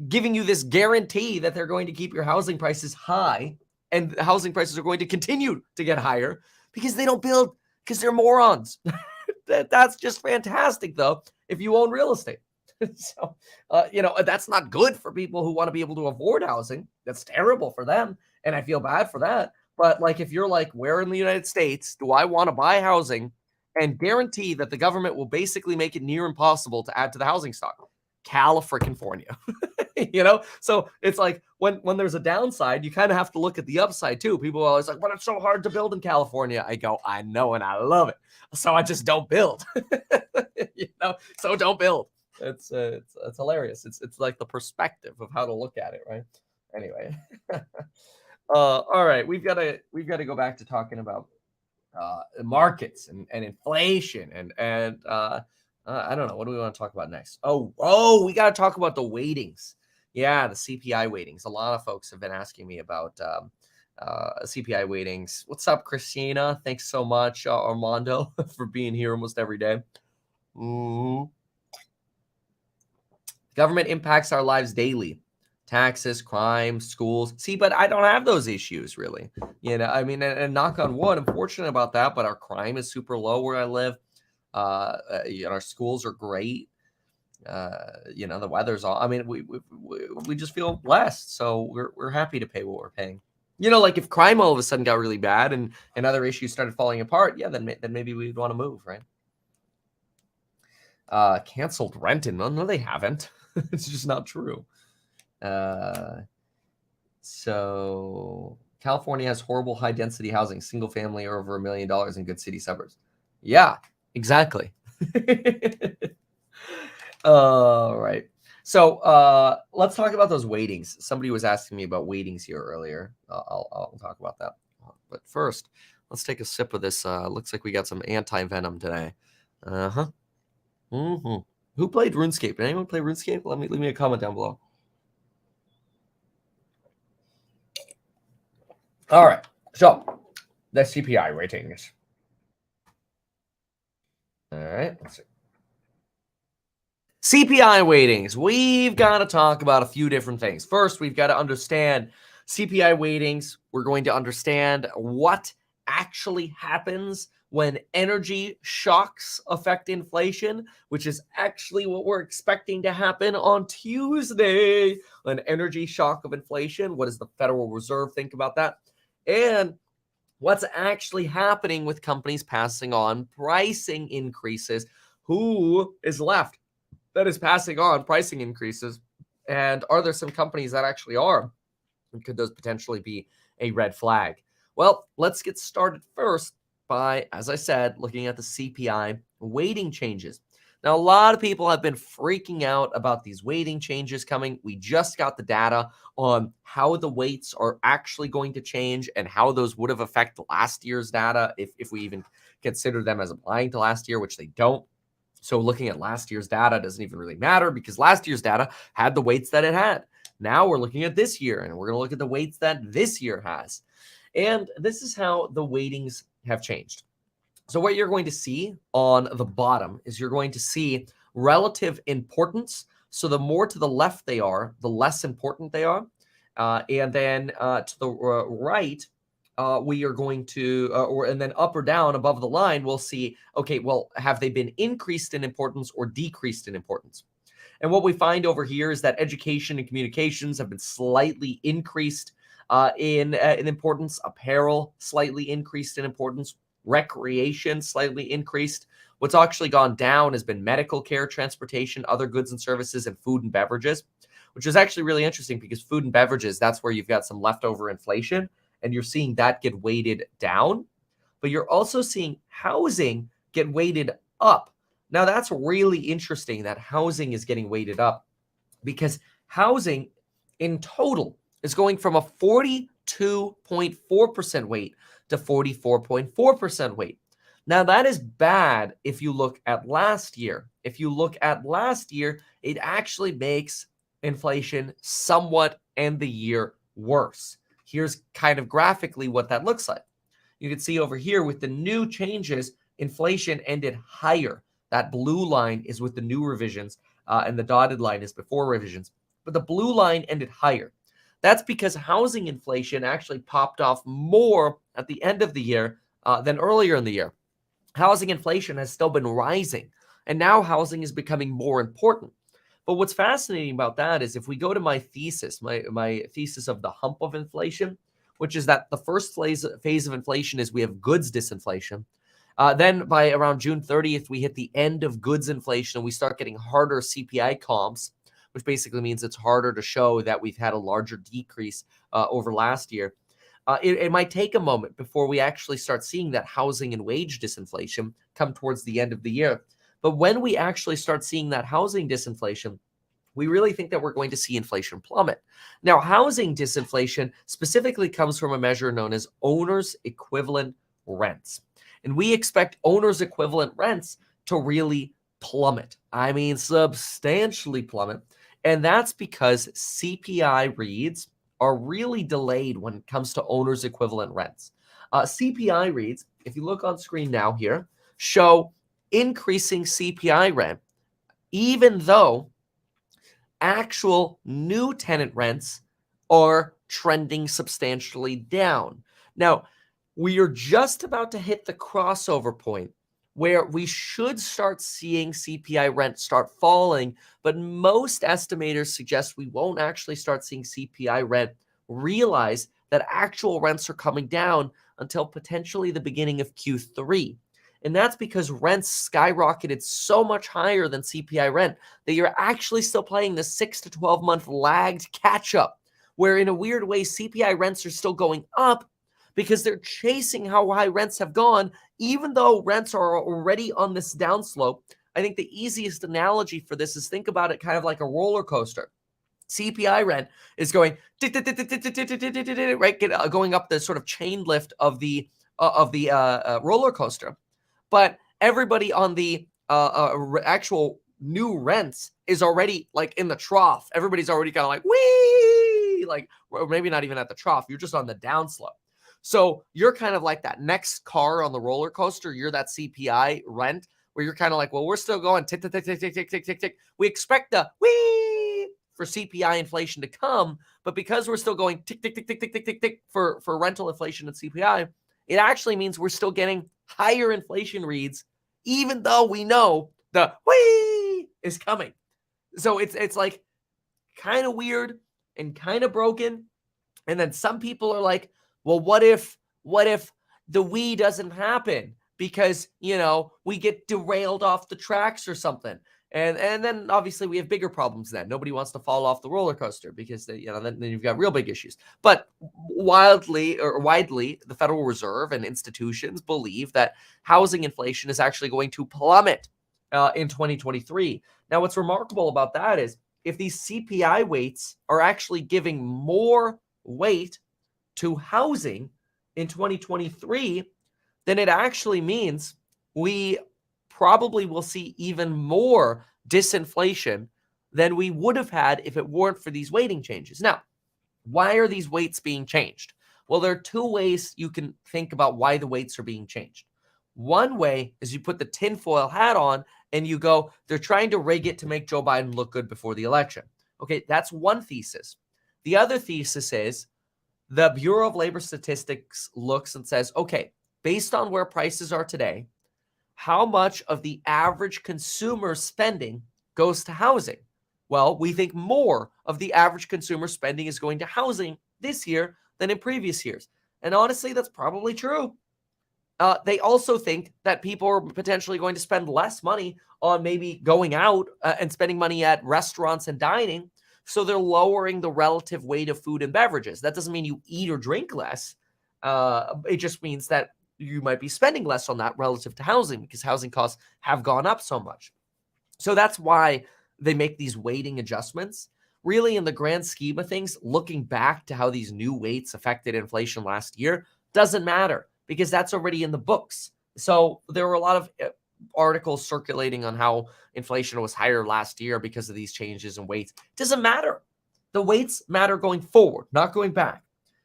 giving you this guarantee that they're going to keep your housing prices high, and the housing prices are going to continue to get higher because they don't build, because they're morons. That's just fantastic, though, if you own real estate. So, that's not good for people who want to be able to afford housing. That's terrible for them, and I feel bad for that. But, like, if you're like, where in the United States do I want to buy housing and guarantee that the government will basically make it near impossible to add to the housing stock? California. So it's like when there's a downside, you kind of have to look at the upside too. People are always like, but it's so hard to build in California. I go, I know, and I love it. So I just don't build. So don't build. It's hilarious. It's like the perspective of how to look at it, right? Anyway. All right, we've got to go back to talking about markets and inflation and I don't know. What do we want to talk about next? Oh, we got to talk about the weightings. Yeah, the CPI weightings. A lot of folks have been asking me about CPI weightings. What's up, Christina? Thanks so much, Armando, for being here almost every day. Government impacts our lives daily. Taxes, crime, schools. See, but I don't have those issues really. I mean, and knock on wood, I'm fortunate about that, but our crime is super low where I live. Our schools are great. The weather's all, I mean, we just feel blessed. So we're happy to pay what we're paying. Like if crime all of a sudden got really bad and other issues started falling apart, yeah, then maybe we'd want to move, right? Canceled Renton. No, they haven't. It's just not true. So California has horrible high density housing, single family or over $1 million in good city suburbs. Yeah, exactly. All right. So let's talk about those weightings. Somebody was asking me about weightings here earlier. I'll talk about that. But first, let's take a sip of this. Looks like we got some anti-venom today. Uh-huh. Mm-hmm. Who played RuneScape? Did anyone play RuneScape? Leave me a comment down below. All right. So the CPI weightings. All right. Let's see. CPI weightings. We've got to talk about a few different things. First, we've got to understand CPI weightings. We're going to understand what actually happens when energy shocks affect inflation, which is actually what we're expecting to happen on Tuesday. An energy shock of inflation. What does the Federal Reserve think about that? And what's actually happening with companies passing on pricing increases? Who is left that is passing on pricing increases? And are there some companies that actually are? And could those potentially be a red flag? Well, let's get started first by, as I said, looking at the CPI weighting changes. Now, a lot of people have been freaking out about these weighting changes coming. We just got the data on how the weights are actually going to change and how those would have affected last year's data if we even consider them as applying to last year, which they don't. So looking at last year's data doesn't even really matter because last year's data had the weights that it had. Now we're looking at this year, and we're going to look at the weights that this year has. And this is how the weightings have changed. So what you're going to see on the bottom is you're going to see relative importance. So the more to the left they are, the less important they are. And then to the right, we are going to, and then up or down above the line, we'll see, okay, well, have they been increased in importance or decreased in importance? And what we find over here is that education and communications have been slightly increased in importance. Apparel slightly increased in importance. Recreation slightly increased. What's actually gone down has been medical care, transportation, other goods and services, and food and beverages, which is actually really interesting because food and beverages, that's where you've got some leftover inflation, and you're seeing that get weighted down. But you're also seeing housing get weighted up. Now, that's really interesting that housing is getting weighted up because housing in total is going from a 42.4% weight to 44.4% weight. Now, that is bad if you look at last year. If you look at last year, it actually makes inflation somewhat end the year worse. Here's kind of graphically what that looks like. You can see over here with the new changes, inflation ended higher. That blue line is with the new revisions, and the dotted line is before revisions. But the blue line ended higher. That's because housing inflation actually popped off more at the end of the year than earlier in the year. Housing inflation has still been rising, and now housing is becoming more important. But what's fascinating about that is if we go to my thesis, my thesis of the hump of inflation, which is that the first phase of inflation is we have goods disinflation. Then by around June 30th, we hit the end of goods inflation and we start getting harder CPI comps, which basically means it's harder to show that we've had a larger decrease over last year. It might take a moment before we actually start seeing that housing and wage disinflation come towards the end of the year. But when we actually start seeing that housing disinflation, we really think that we're going to see inflation plummet. Now, housing disinflation specifically comes from a measure known as owner's equivalent rents. And we expect owner's equivalent rents to really plummet. I mean, substantially plummet. And that's because CPI reads are really delayed when it comes to owner's equivalent rents. CPI reads, if you look on screen now here, show increasing CPI rent, even though actual new tenant rents are trending substantially down. Now, we are just about to hit the crossover point where we should start seeing CPI rent start falling, but most estimators suggest we won't actually start seeing CPI rent realize that actual rents are coming down until potentially the beginning of Q3. And that's because rents skyrocketed so much higher than CPI rent that you're actually still playing the 6 to 12 month lagged catch up, where in a weird way, CPI rents are still going up because they're chasing how high rents have gone, even though rents are already on this downslope. I think the easiest analogy for this is think about it kind of like a roller coaster. CPI rent is going right, going up the sort of chain lift of the roller coaster, but everybody on the actual new rents is already like in the trough. Everybody's already kind of like wee, like, or maybe not even at the trough. You're just on the downslope. So you're kind of like that next car on the roller coaster. You're that CPI rent where you're kind of like, well, we're still going tick, tick, tick, tick, tick, tick, tick, tick, tick. We expect the wee for CPI inflation to come, but because we're still going tick, tick, tick, tick, tick, tick, tick, tick for rental inflation and CPI, it actually means we're still getting higher inflation reads, even though we know the wee is coming. So it's like kind of weird and kind of broken. And then some people are like, well, what if the we doesn't happen because, you know, we get derailed off the tracks or something? And then obviously we have bigger problems then. Nobody wants to fall off the roller coaster because then you've got real big issues. But widely, the Federal Reserve and institutions believe that housing inflation is actually going to plummet in 2023. Now, what's remarkable about that is if these CPI weights are actually giving more weight to housing in 2023, then it actually means we probably will see even more disinflation than we would have had if it weren't for these weighting changes. Now, why are these weights being changed? Well, there are two ways you can think about why the weights are being changed. One way is you put the tinfoil hat on and you go, they're trying to rig it to make Joe Biden look good before the election. Okay, that's one thesis. The other thesis is the Bureau of Labor Statistics looks and says, okay, based on where prices are today, how much of the average consumer spending goes to housing? Well, we think more of the average consumer spending is going to housing this year than in previous years. And honestly, that's probably true. They also think that people are potentially going to spend less money on maybe going out and spending money at restaurants and dining. So they're lowering the relative weight of food and beverages. That doesn't mean you eat or drink less. It just means that you might be spending less on that relative to housing because housing costs have gone up so much. So that's why they make these weighting adjustments. Really, in the grand scheme of things, looking back to how these new weights affected inflation last year doesn't matter because that's already in the books. So there were a lot of articles circulating on how inflation was higher last year because of these changes in weights. It doesn't matter. The weights matter going forward, not going back.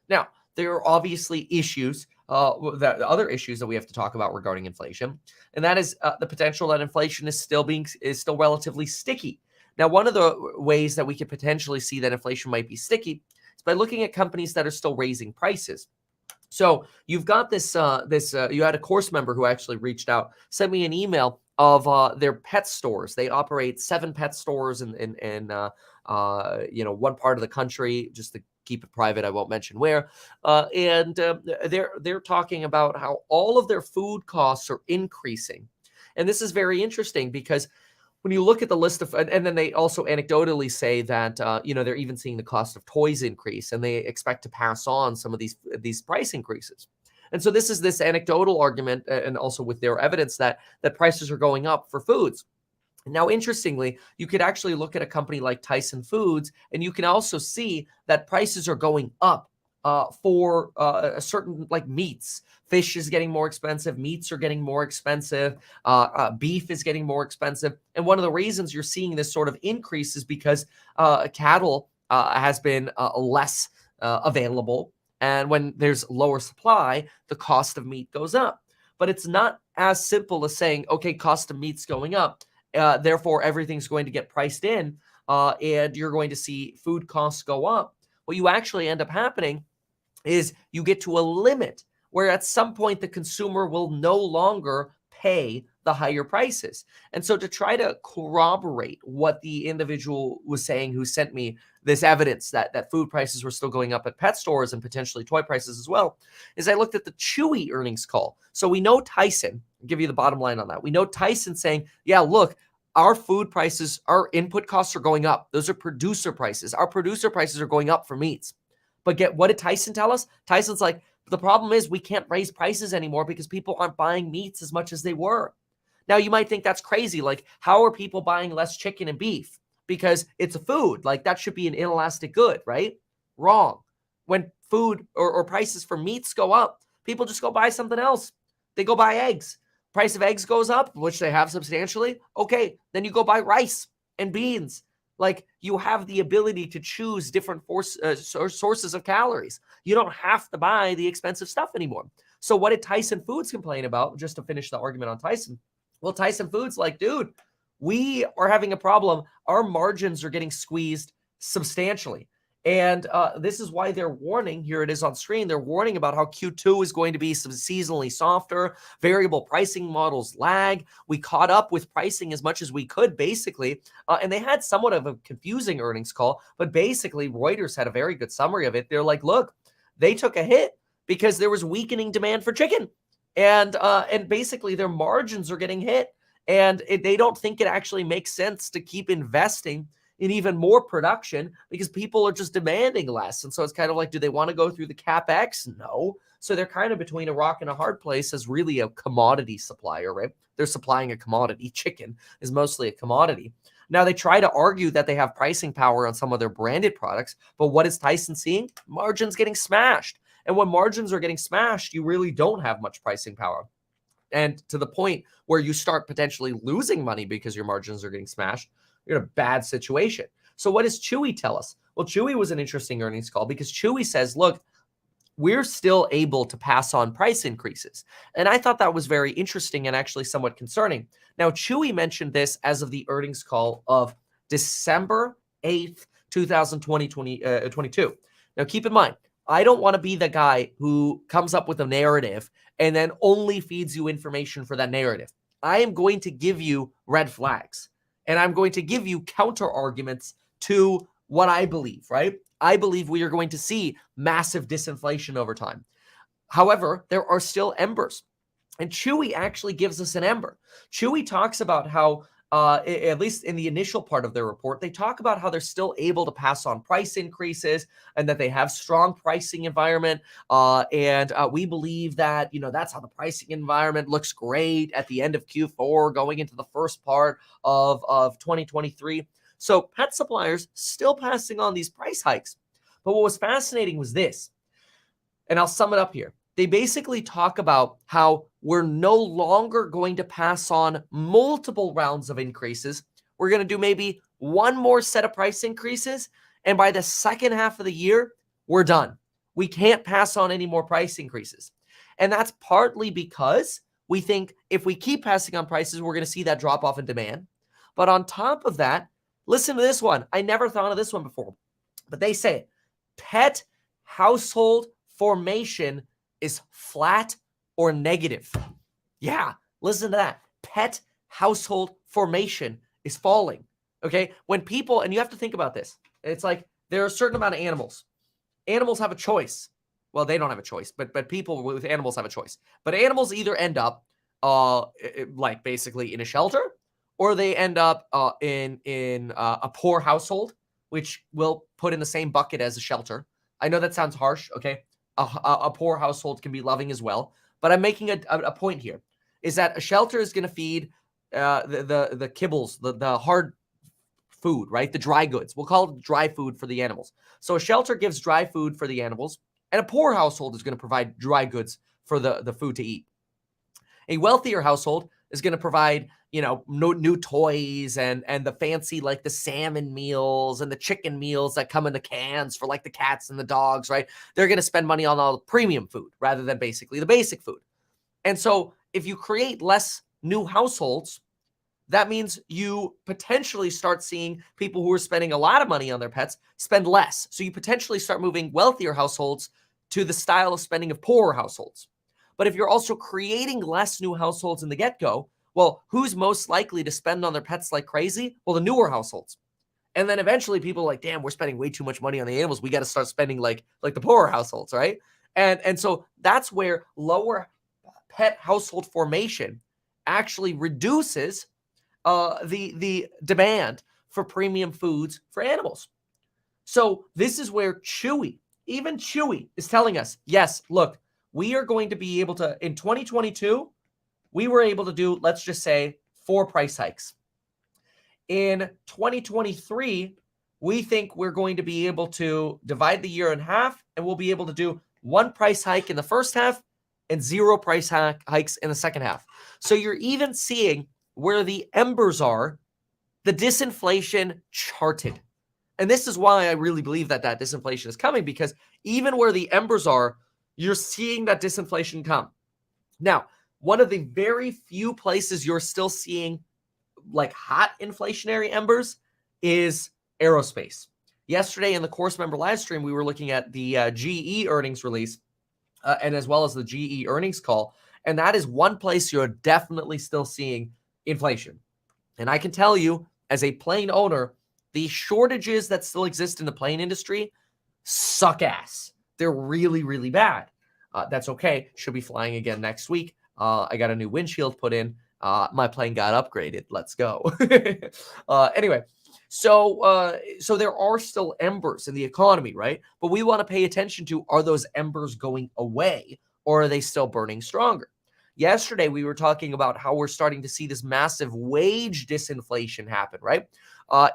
Now, there are obviously issues, the other issues that we have to talk about regarding inflation, and that is the potential that inflation is still relatively sticky. Now, one of the ways that we could potentially see that inflation might be sticky is by looking at companies that are still raising prices. So you've got this, you had a course member who actually reached out, sent me an email of their pet stores. They operate 7 pet stores in one part of the country, just to keep it private. I won't mention where. And they're talking about how all of their food costs are increasing. And this is very interesting because when you look at the list of, and then they also anecdotally say that, they're even seeing the cost of toys increase and they expect to pass on some of these price increases. And so this is this anecdotal argument and also with their evidence that prices are going up for foods. Now, interestingly, you could actually look at a company like Tyson Foods and you can also see that prices are going up for a certain like meats. Fish is getting more expensive. Meats are getting more expensive. Beef is getting more expensive. And one of the reasons you're seeing this sort of increase is because cattle has been less available. And when there's lower supply, the cost of meat goes up. But it's not as simple as saying, okay, cost of meat's going up. Therefore, everything's going to get priced in and you're going to see food costs go up. What you actually end up happening is you get to a limit where at some point the consumer will no longer pay the higher prices. And so to try to corroborate what the individual was saying who sent me this evidence that food prices were still going up at pet stores and potentially toy prices as well, is I looked at the Chewy earnings call. So we know Tyson, I'll give you the bottom line on that. We know Tyson saying, yeah, look, our food prices, our input costs are going up. Those are producer prices. Our producer prices are going up for meats. But what did Tyson tell us? Tyson's like, the problem is we can't raise prices anymore because people aren't buying meats as much as they were. Now, you might think that's crazy. Like, how are people buying less chicken and beef? Because it's a food. Like, that should be an inelastic good, right? Wrong. When food or prices for meats go up, people just go buy something else. They go buy eggs. Price of eggs goes up, which they have substantially. Okay, then you go buy rice and beans. Like, you have the ability to choose different sources of calories. You don't have to buy the expensive stuff anymore. So what did Tyson Foods complain about? Just to finish the argument on Tyson. Well, Tyson Foods like, dude, we are having a problem. Our margins are getting squeezed substantially. And this is why they're warning, here it is on screen, they're warning about how Q2 is going to be some seasonally softer, variable pricing models lag. We caught up with pricing as much as we could, basically. And they had somewhat of a confusing earnings call, but basically Reuters had a very good summary of it. They're like, look, they took a hit because there was weakening demand for chicken. And basically their margins are getting hit. And they don't think it actually makes sense to keep investing in even more production because people are just demanding less. And so it's kind of like, do they want to go through the CapEx? No. So they're kind of between a rock and a hard place as really a commodity supplier, right? They're supplying a commodity. Chicken is mostly a commodity. Now, they try to argue that they have pricing power on some of their branded products, but what is Tyson seeing? Margins getting smashed. And when margins are getting smashed, you really don't have much pricing power. And to the point where you start potentially losing money because your margins are getting smashed, you're in a bad situation. So what does Chewy tell us? Well, Chewy was an interesting earnings call because Chewy says, look, we're still able to pass on price increases. And I thought that was very interesting and actually somewhat concerning. Now, Chewy mentioned this as of the earnings call of December 8th, 2022. Now, keep in mind, I don't want to be the guy who comes up with a narrative and then only feeds you information for that narrative. I am going to give you red flags, and I'm going to give you counter arguments to what I believe, right? I believe we are going to see massive disinflation over time. However, there are still embers. And Chewy actually gives us an ember. Chewy talks about how, at least in the initial part of their report, they talk about how they're still able to pass on price increases and that they have strong pricing environment. And we believe that, that's how the pricing environment looks great at the end of Q4, going into the first part of 2023. So pet suppliers still passing on these price hikes. But what was fascinating was this, and I'll sum it up here. They basically talk about how we're no longer going to pass on multiple rounds of increases. We're going to do maybe one more set of price increases. And by the second half of the year, we're done. We can't pass on any more price increases. And that's partly because we think if we keep passing on prices, we're going to see that drop off in demand. But on top of that, listen to this one. I never thought of this one before, but they say pet household formation is flat or negative. Yeah, listen to that. Pet household formation is falling. Okay, when people, and you have to think about this, it's like there are a certain amount of animals. Animals have a choice. Well, they don't have a choice, but people with animals have a choice. But animals either end up like basically in a shelter, or they end up in a poor household, which will put in the same bucket as a shelter. I know that sounds harsh, okay? A poor household can be loving as well. But I'm making a point here, is that a shelter is going to feed the kibbles, the hard food, right? The dry goods. We'll call it dry food for the animals. So a shelter gives dry food for the animals, and a poor household is going to provide dry goods for the food to eat. A wealthier household is going to provide, new toys and the fancy, like the salmon meals and the chicken meals that come in the cans for like the cats and the dogs, right? They're going to spend money on all the premium food rather than basically the basic food. And so if you create less new households, that means you potentially start seeing people who are spending a lot of money on their pets spend less. So you potentially start moving wealthier households to the style of spending of poorer households. But if you're also creating less new households in the get-go, well, who's most likely to spend on their pets like crazy? Well, the newer households. And then eventually people are like, damn, we're spending way too much money on the animals. We got to start spending like the poorer households, right? And so that's where lower pet household formation actually reduces the demand for premium foods for animals. So this is where Chewy, even Chewy, is telling us, yes, look, we are going to be able to, in 2022, we were able to do, let's just say, 4 price hikes. In 2023, we think we're going to be able to divide the year in half, and we'll be able to do 1 price hike in the first half and 0 price hikes in the second half. So you're even seeing where the embers are, the disinflation charted. And this is why I really believe that disinflation is coming, because even where the embers are, you're seeing that disinflation come. Now, one of the very few places you're still seeing like hot inflationary embers is aerospace. Yesterday in the course member live stream, we were looking at the GE earnings release and as well as the GE earnings call. And that is one place you're definitely still seeing inflation. And I can tell you, as a plane owner, the shortages that still exist in the plane industry suck ass. They're really, really bad. That's okay. Should be flying again next week. I got a new windshield put in, My plane got upgraded. Let's go. Anyway, so there are still embers in the economy, right? But we want to pay attention to, are those embers going away, or are they still burning stronger? Yesterday, we were talking about how we're starting to see this massive wage disinflation happen, right?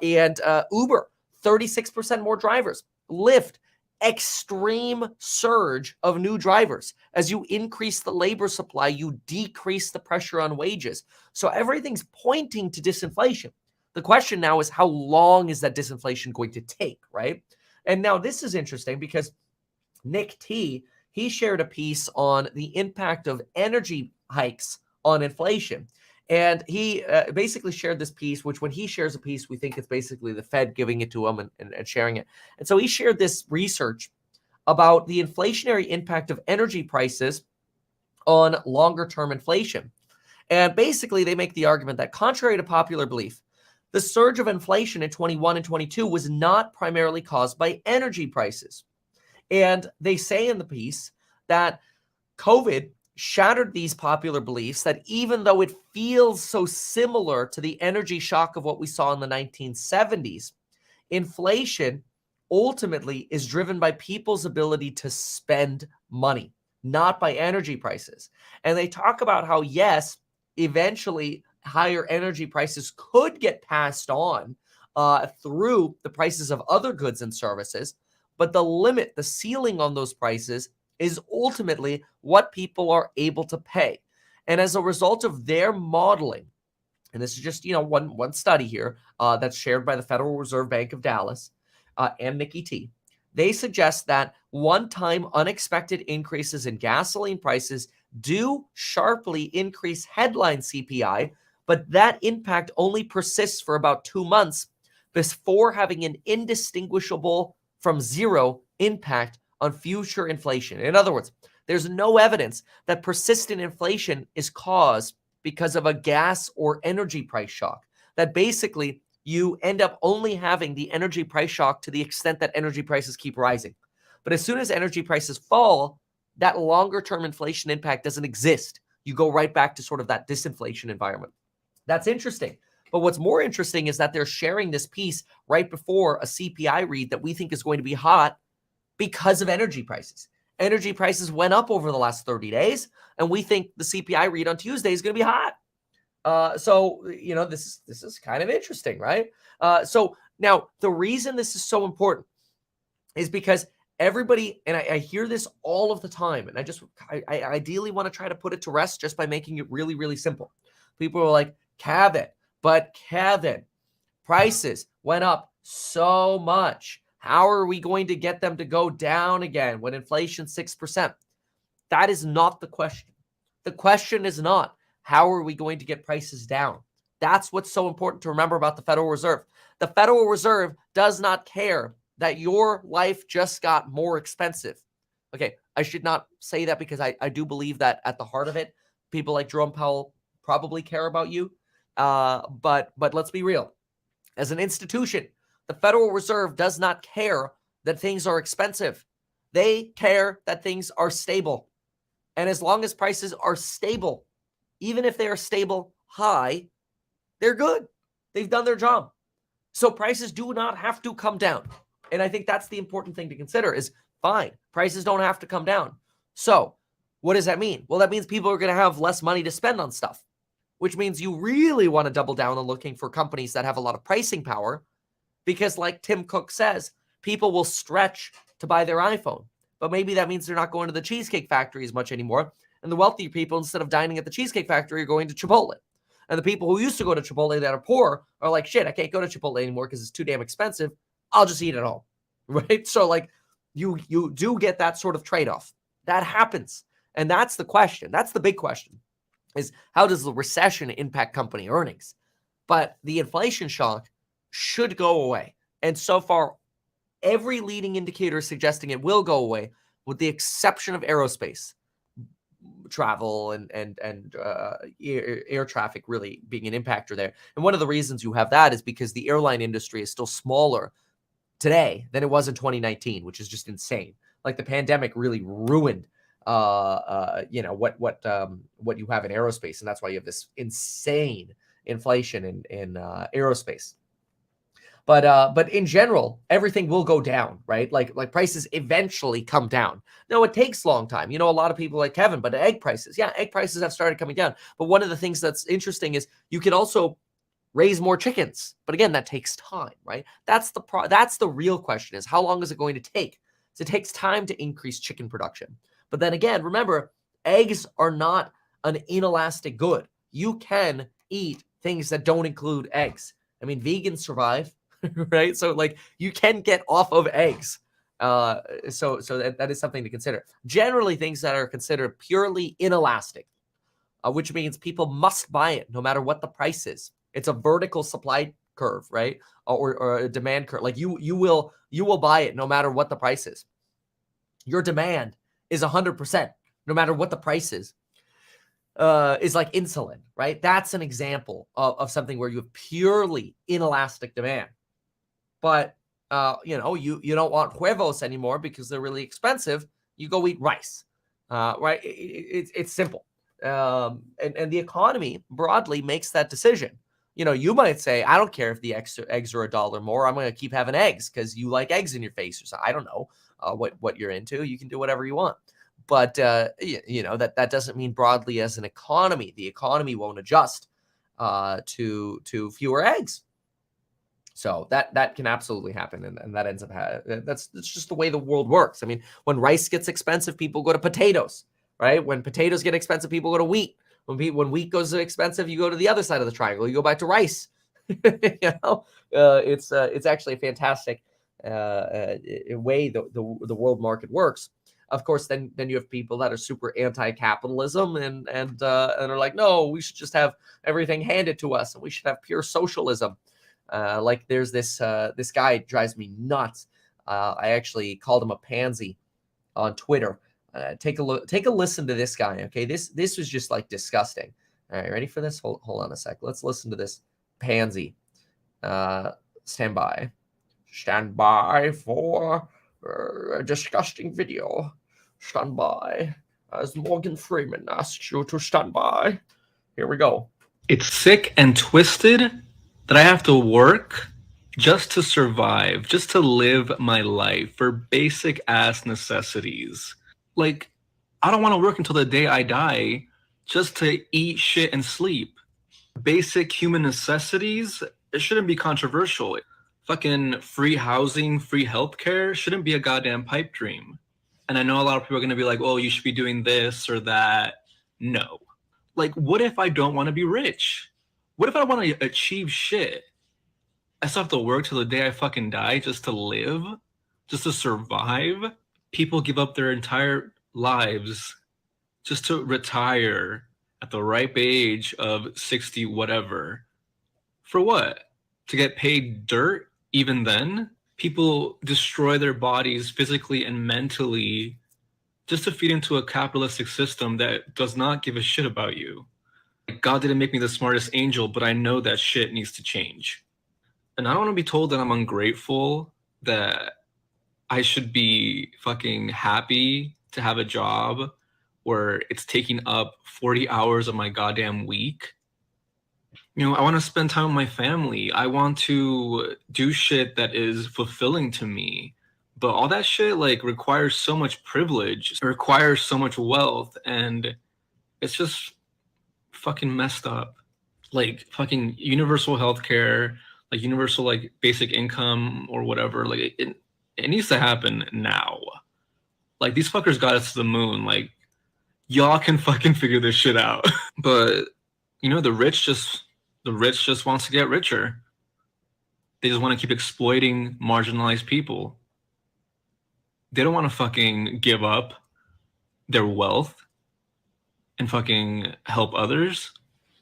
And Uber, 36% more drivers. Lyft, extreme surge of new drivers. As you increase the labor supply, you decrease the pressure on wages. So everything's pointing to disinflation. The question now is, how long is that disinflation going to take, right? And now this is interesting because Nick T, he shared a piece on the impact of energy hikes on inflation. And he basically shared this piece, which when he shares a piece, we think it's basically the Fed giving it to him and sharing it. And so he shared this research about the inflationary impact of energy prices on longer term inflation. And basically, they make the argument that contrary to popular belief, the surge of inflation in 21 and 22 was not primarily caused by energy prices. And they say in the piece that COVID shattered these popular beliefs, that even though it feels so similar to the energy shock of what we saw in the 1970s, inflation ultimately is driven by people's ability to spend money, not by energy prices. And they talk about how, yes, eventually higher energy prices could get passed on through the prices of other goods and services, but the limit, the ceiling on those prices is ultimately what people are able to pay. And as a result of their modeling, and this is just, one study here that's shared by the Federal Reserve Bank of Dallas and Nikki T, they suggest that one-time unexpected increases in gasoline prices do sharply increase headline CPI, but that impact only persists for about 2 months before having an indistinguishable from zero impact on future inflation. In other words, there's no evidence that persistent inflation is caused because of a gas or energy price shock, that basically you end up only having the energy price shock to the extent that energy prices keep rising. But as soon as energy prices fall, that longer term inflation impact doesn't exist. You go right back to sort of that disinflation environment. That's interesting. But what's more interesting is that they're sharing this piece right before a CPI read that we think is going to be hot because of energy prices. Energy prices went up over the last 30 days, and we think the CPI read on Tuesday is going to be hot. So this is kind of interesting, right? So now the reason this is so important is because everybody, and I hear this all of the time, and I ideally want to try to put it to rest just by making it really, really simple. People are like, Kevin, prices went up so much. How are we going to get them to go down again when inflation's 6%? That is not the question. The question is not, how are we going to get prices down? That's what's so important to remember about the Federal Reserve. The Federal Reserve does not care that your life just got more expensive. Okay, I should not say that because I do believe that at the heart of it, people like Jerome Powell probably care about you. But let's be real. As an institution, the Federal Reserve does not care that things are expensive. They care that things are stable. And as long as prices are stable, even if they are stable high, they're good. They've done their job. So prices do not have to come down. And I think that's the important thing to consider is, fine, prices don't have to come down. So what does that mean? Well, that means people are going to have less money to spend on stuff, which means you really want to double down on looking for companies that have a lot of pricing power. Because like Tim Cook says, people will stretch to buy their iPhone. But maybe that means they're not going to the Cheesecake Factory as much anymore. And the wealthier people, instead of dining at the Cheesecake Factory, are going to Chipotle. And the people who used to go to Chipotle that are poor are like, shit, I can't go to Chipotle anymore because it's too damn expensive. I'll just eat at home, right? So like you do get that sort of trade-off. That happens. And that's the question. That's the big question, is how does the recession impact company earnings? But the inflation shock should go away. And so far, every leading indicator is suggesting it will go away, with the exception of aerospace travel and air traffic really being an impactor there. And one of the reasons you have that is because the airline industry is still smaller today than it was in 2019, which is just insane. Like the pandemic really ruined you know, what you have in aerospace, and that's why you have this insane inflation in aerospace. But in general, everything will go down, right? Like prices eventually come down. No, it takes a long time. You know, a lot of people like Kevin, but egg prices have started coming down. But one of the things that's interesting is you can also raise more chickens. But again, that takes time, right? That's the real question, is how long is it going to take? So it takes time to increase chicken production. But then again, remember, eggs are not an inelastic good. You can eat things that don't include eggs. I mean, vegans survive, right? So like you can get off of eggs. So that is something to consider. Generally, things that are considered purely inelastic, which means people must buy it no matter what the price is. It's a vertical supply curve, right? Or a demand curve. Like you will buy it no matter what the price is. Your demand is 100%, no matter what the price is like insulin, right? That's an example of something where you have purely inelastic demand. But you know, you don't want huevos anymore because they're really expensive. You go eat rice, right? It's simple. And the economy broadly makes that decision. You know, you might say, I don't care if the eggs are $1 more. I'm going to keep having eggs because you like eggs in your face or something. I don't know what you're into. You can do whatever you want. But, you know, that doesn't mean broadly as an economy. The economy won't adjust to fewer eggs. So that can absolutely happen, and that ends up that's just the way the world works. I mean, when rice gets expensive, people go to potatoes, right? When potatoes get expensive, people go to wheat. When wheat goes expensive, you go to the other side of the triangle. You go back to rice. You know, it's actually a fantastic way the world market works. Of course, then you have people that are super anti-capitalism and are like, no, we should just have everything handed to us, and we should have pure socialism. Like there's this guy drives me nuts. I actually called him a pansy on Twitter. Take a listen to this guy. Okay, this was just like disgusting. All right, ready for this? Hold on a sec. Let's listen to this pansy. Stand by for a disgusting video. Stand by as Morgan Freeman asks you to stand by. Here we go. It's sick and twisted that I have to work just to survive, just to live my life for basic ass necessities. Like, I don't want to work until the day I die just to eat, shit, and sleep. Basic human necessities, it shouldn't be controversial. Fucking free housing, free healthcare shouldn't be a goddamn pipe dream. And I know a lot of people are going to be like, oh, you should be doing this or that. No. Like, what if I don't want to be rich? What if I want to achieve shit? I still have to work till the day I fucking die just to live, just to survive. People give up their entire lives just to retire at the ripe age of 60 whatever. For what? To get paid dirt even then? People destroy their bodies physically and mentally just to feed into a capitalistic system that does not give a shit about you. God didn't make me the smartest angel, but I know that shit needs to change. And I don't want to be told that I'm ungrateful, that I should be fucking happy to have a job where it's taking up 40 hours of my goddamn week. You know, I want to spend time with my family. I want to do shit that is fulfilling to me. But all that shit like requires so much privilege, it requires so much wealth, and it's just fucking messed up. Like fucking universal healthcare, like universal like basic income or whatever. Like it needs to happen now. Like these fuckers got us to the moon. Like y'all can fucking figure this shit out. But you know, the rich just wants to get richer. They just want to keep exploiting marginalized people. They don't want to fucking give up their wealth and fucking help others.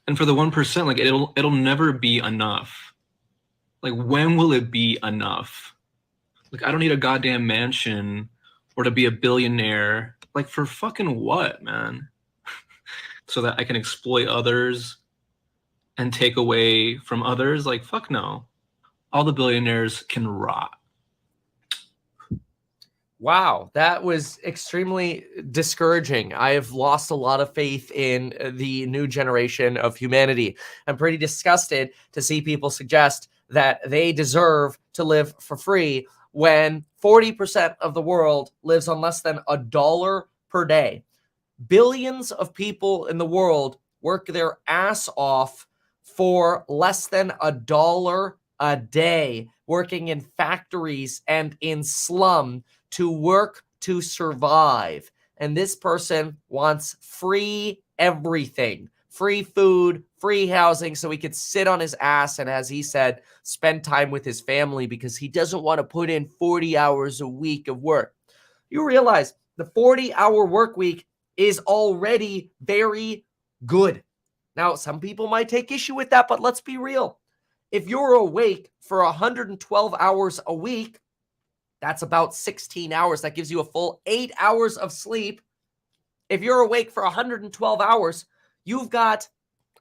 And for the 1%, like it'll never be enough. Like when will it be enough? Like I don't need a goddamn mansion or to be a billionaire. Like for fucking what, man? So that I can exploit others and take away from others? Like fuck no. All the billionaires can rot. Wow, that was extremely discouraging. I have lost a lot of faith in the new generation of humanity. I'm pretty disgusted to see people suggest that they deserve to live for free when 40% of the world lives on less than $1 per day. Billions of people in the world work their ass off for less than $1 a day, working in factories and in slum to work to survive. And this person wants free everything, free food, free housing, so he could sit on his ass and, as he said, spend time with his family because he doesn't want to put in 40 hours a week of work. You realize the 40-hour work week is already very good. Now, some people might take issue with that, but let's be real. If you're awake for 112 hours a week, that's about 16 hours. That gives you a full 8 hours of sleep. If you're awake for 112 hours, you've got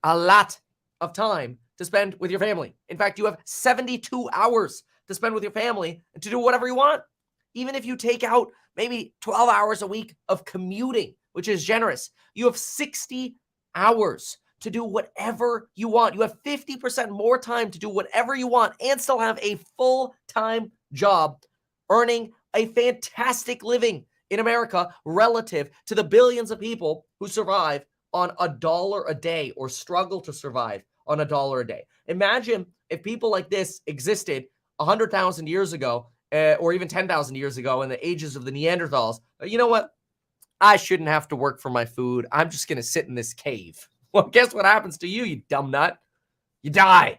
a lot of time to spend with your family. In fact, you have 72 hours to spend with your family and to do whatever you want. Even if you take out maybe 12 hours a week of commuting, which is generous, you have 60 hours to do whatever you want. You have 50% more time to do whatever you want and still have a full-time job, earning a fantastic living in America relative to the billions of people who survive on $1 a day or struggle to survive on $1 a day. Imagine if people like this existed 100,000 years ago, or even 10,000 years ago in the ages of the Neanderthals. You know what? I shouldn't have to work for my food. I'm just going to sit in this cave. Well, guess what happens to you, you dumb nut? You die.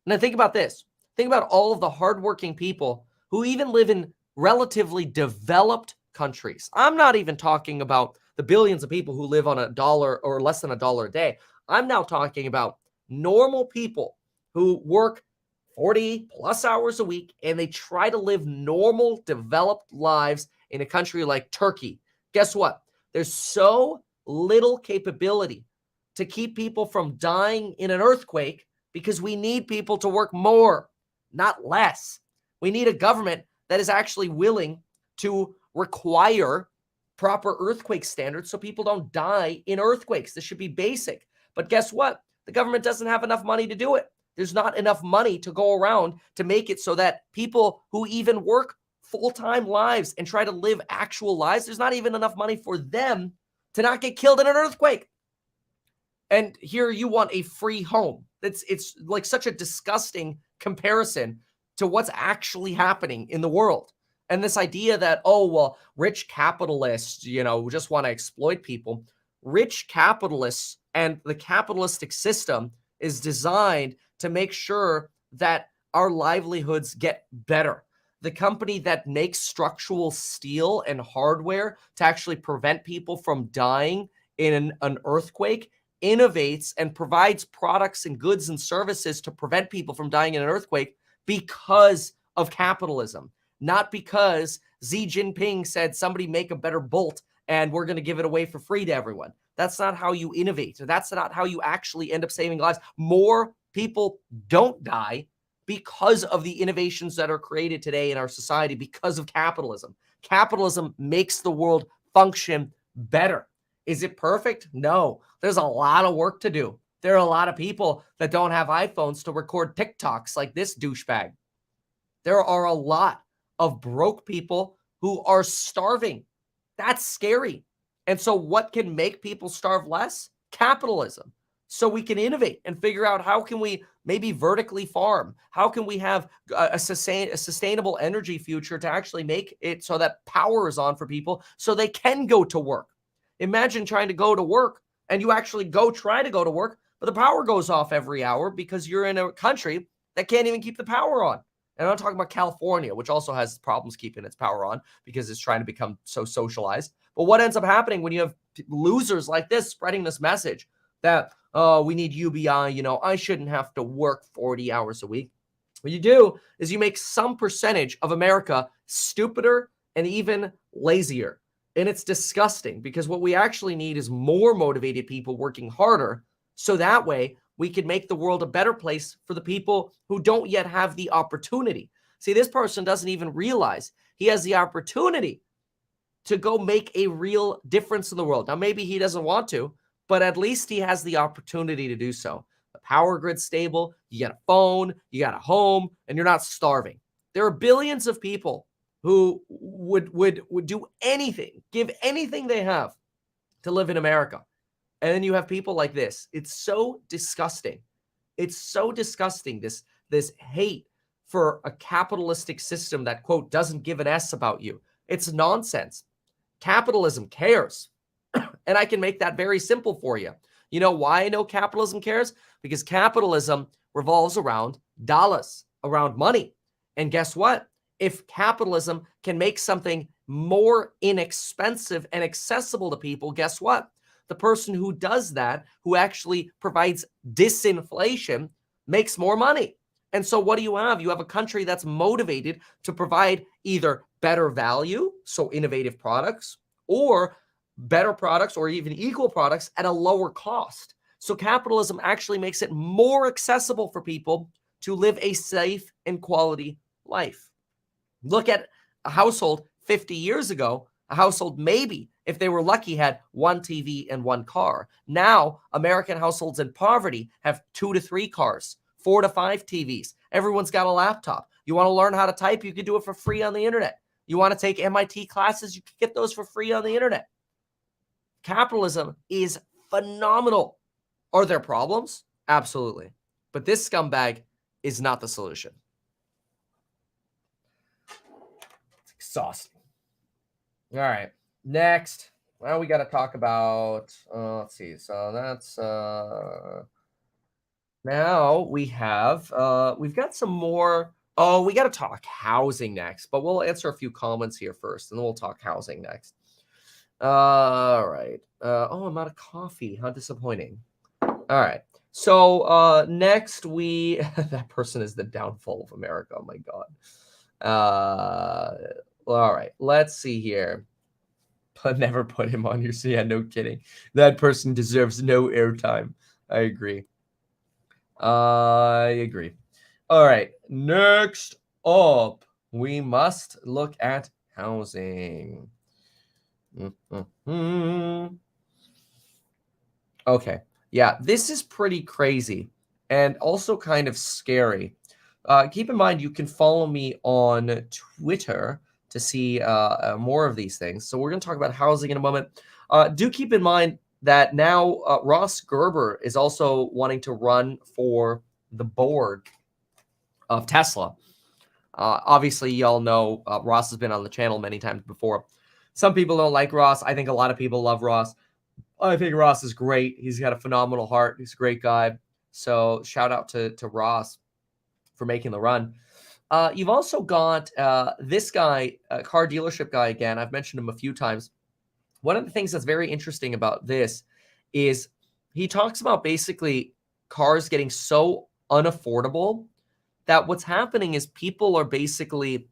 Now think about this. Think about all of the hardworking people who even live in relatively developed countries. I'm not even talking about the billions of people who live on $1 or less than $1 a day. I'm now talking about normal people who work 40 plus hours a week and they try to live normal, developed lives in a country like Turkey. Guess what? There's so little capability to keep people from dying in an earthquake because we need people to work more, not less. We need a government that is actually willing to require proper earthquake standards so people don't die in earthquakes. This should be basic. But guess what? The government doesn't have enough money to do it. There's not enough money to go around to make it so that people who even work full-time lives and try to live actual lives, there's not even enough money for them to not get killed in an earthquake. And here you want a free home. It's like such a disgusting comparison to what's actually happening in the world. And this idea that, oh, well, rich capitalists, just want to exploit people. Rich capitalists and the capitalistic system is designed to make sure that our livelihoods get better. The company that makes structural steel and hardware to actually prevent people from dying in an earthquake innovates and provides products and goods and services to prevent people from dying in an earthquake because of capitalism, not because Xi Jinping said somebody make a better bolt and we're going to give it away for free to everyone. That's not how you innovate. That's not how you actually end up saving lives. More people don't die because of the innovations that are created today in our society because of capitalism. Capitalism makes the world function better. Is it perfect? No. There's a lot of work to do. There are a lot of people that don't have iPhones to record TikToks like this douchebag. There are a lot of broke people who are starving. That's scary. And so what can make people starve less? Capitalism. So we can innovate and figure out how can we maybe vertically farm? How can we have a sustainable energy future to actually make it so that power is on for people so they can go to work? Imagine trying to go to work and you actually try to go to work, but the power goes off every hour because you're in a country that can't even keep the power on. And I'm talking about California, which also has problems keeping its power on because it's trying to become so socialized. But what ends up happening when you have losers like this spreading this message that, oh, we need UBI, I shouldn't have to work 40 hours a week. What you do is you make some percentage of America stupider and even lazier. And it's disgusting because what we actually need is more motivated people working harder. So that way we can make the world a better place for the people who don't yet have the opportunity. See, this person doesn't even realize he has the opportunity to go make a real difference in the world. Now, maybe he doesn't want to, but at least he has the opportunity to do so. The power grid's stable, you got a phone, you got a home, and you're not starving. There are billions of people who would do anything, give anything they have to live in America. And then you have people like this. It's so disgusting. It's so disgusting, this hate for a capitalistic system that, quote, doesn't give an S about you. It's nonsense. Capitalism cares. And I can make that very simple for you. You know why I know capitalism cares? Because capitalism revolves around dollars, around money. And guess what? If capitalism can make something more inexpensive and accessible to people, guess what? The person who does that, who actually provides disinflation, makes more money. And so what do you have? You have a country that's motivated to provide either better value, so innovative products, or better products or even equal products at a lower cost. So capitalism actually makes it more accessible for people to live a safe and quality life. Look at a household 50 years ago. A household maybe, if they were lucky, had one TV and one car. Now, American households in poverty have 2 to 3 cars, 4 to 5 TVs. Everyone's got a laptop. You want to learn how to type? You can do it for free on the internet. You want to take MIT classes? You can get those for free on the internet. Capitalism is phenomenal. Are there problems? Absolutely. But this scumbag is not the solution. It's exhausting. All right. Next. Well, we got to talk about, let's see. So that's, now we've got some more. Oh, we got to talk housing next, but we'll answer a few comments here first, and then we'll talk housing next. All right. Oh, I'm out of coffee. How disappointing. All right. So next that person is the downfall of America. Oh my God. All right. Let's see here. But never put him on your. Yeah, no kidding. That person deserves no airtime. I agree. I agree. All right. Next up, we must look at housing. Okay. Yeah, this is pretty crazy and also kind of scary. Keep in mind, you can follow me on Twitter to see more of these things. So we're going to talk about housing in a moment. Do keep in mind that now Ross Gerber is also wanting to run for the board of Tesla. Obviously, y'all know Ross has been on the channel many times before. Some people don't like Ross. I think a lot of people love Ross. I think Ross is great. He's got a phenomenal heart. He's a great guy. So shout out to Ross for making the run. You've also got this guy, car dealership guy again. I've mentioned him a few times. One of the things that's very interesting about this is he talks about basically cars getting so unaffordable that what's happening is people are basically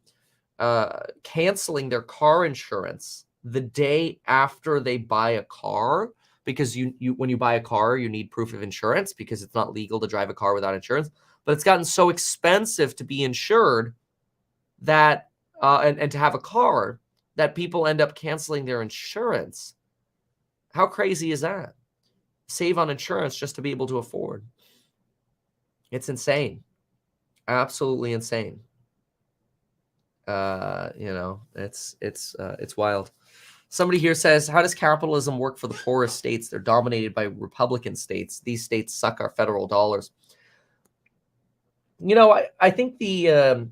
canceling their car insurance the day after they buy a car, because you when you buy a car, you need proof of insurance because it's not legal to drive a car without insurance. But it's gotten so expensive to be insured that and to have a car that people end up canceling their insurance. How crazy is that? Save on insurance just to be able to afford. It's insane. Absolutely insane. It's wild. Somebody here says, how does capitalism work for the poorest states? They're dominated by Republican states. These states suck our federal dollars. I think the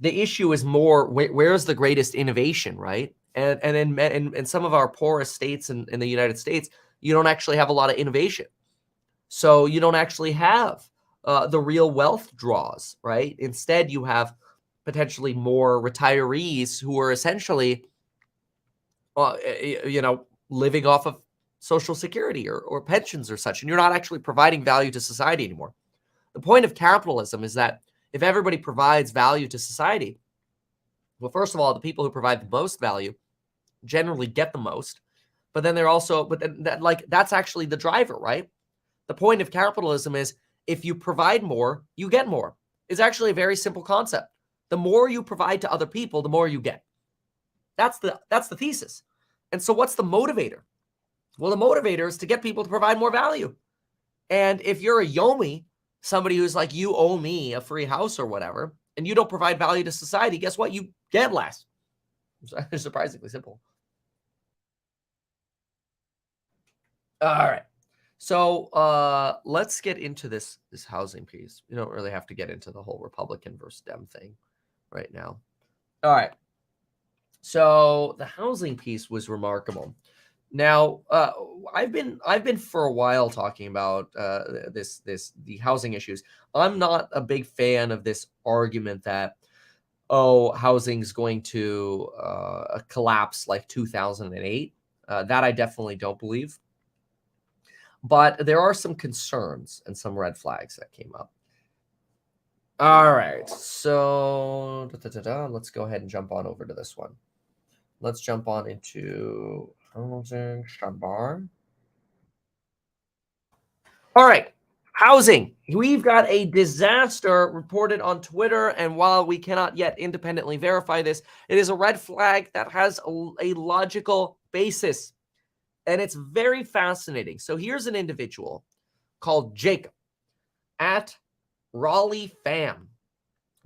issue is more where's the greatest innovation, right? And in some of our poorest states in the United States, you don't actually have a lot of innovation. So you don't actually have the real wealth draws, right? Instead, you have potentially more retirees who are essentially, living off of Social Security or pensions or such, and you're not actually providing value to society anymore. The point of capitalism is that if everybody provides value to society, well, first of all, the people who provide the most value generally get the most, but then that's actually the driver, right? The point of capitalism is if you provide more, you get more. It's actually a very simple concept. The more you provide to other people, the more you get. That's the thesis. And so what's the motivator? Well, the motivator is to get people to provide more value. And if you're a Yomi, somebody who's like, you owe me a free house or whatever, and you don't provide value to society, guess what? You get less. It's surprisingly simple. All right. So let's get into this housing piece. You don't really have to get into the whole Republican versus Dem thing right now. All right. So the housing piece was remarkable. Now, I've been for a while talking about the housing issues. I'm not a big fan of this argument that, oh, housing's going to collapse like 2008. That I definitely don't believe. But there are some concerns and some red flags that came up. All right, so let's go ahead and jump on over to this one. Let's jump on into housing. All right, housing. We've got a disaster reported on Twitter, and while we cannot yet independently verify this, it is a red flag that has a logical basis, and it's very fascinating. So here's an individual called Jacob at Raleigh Fam.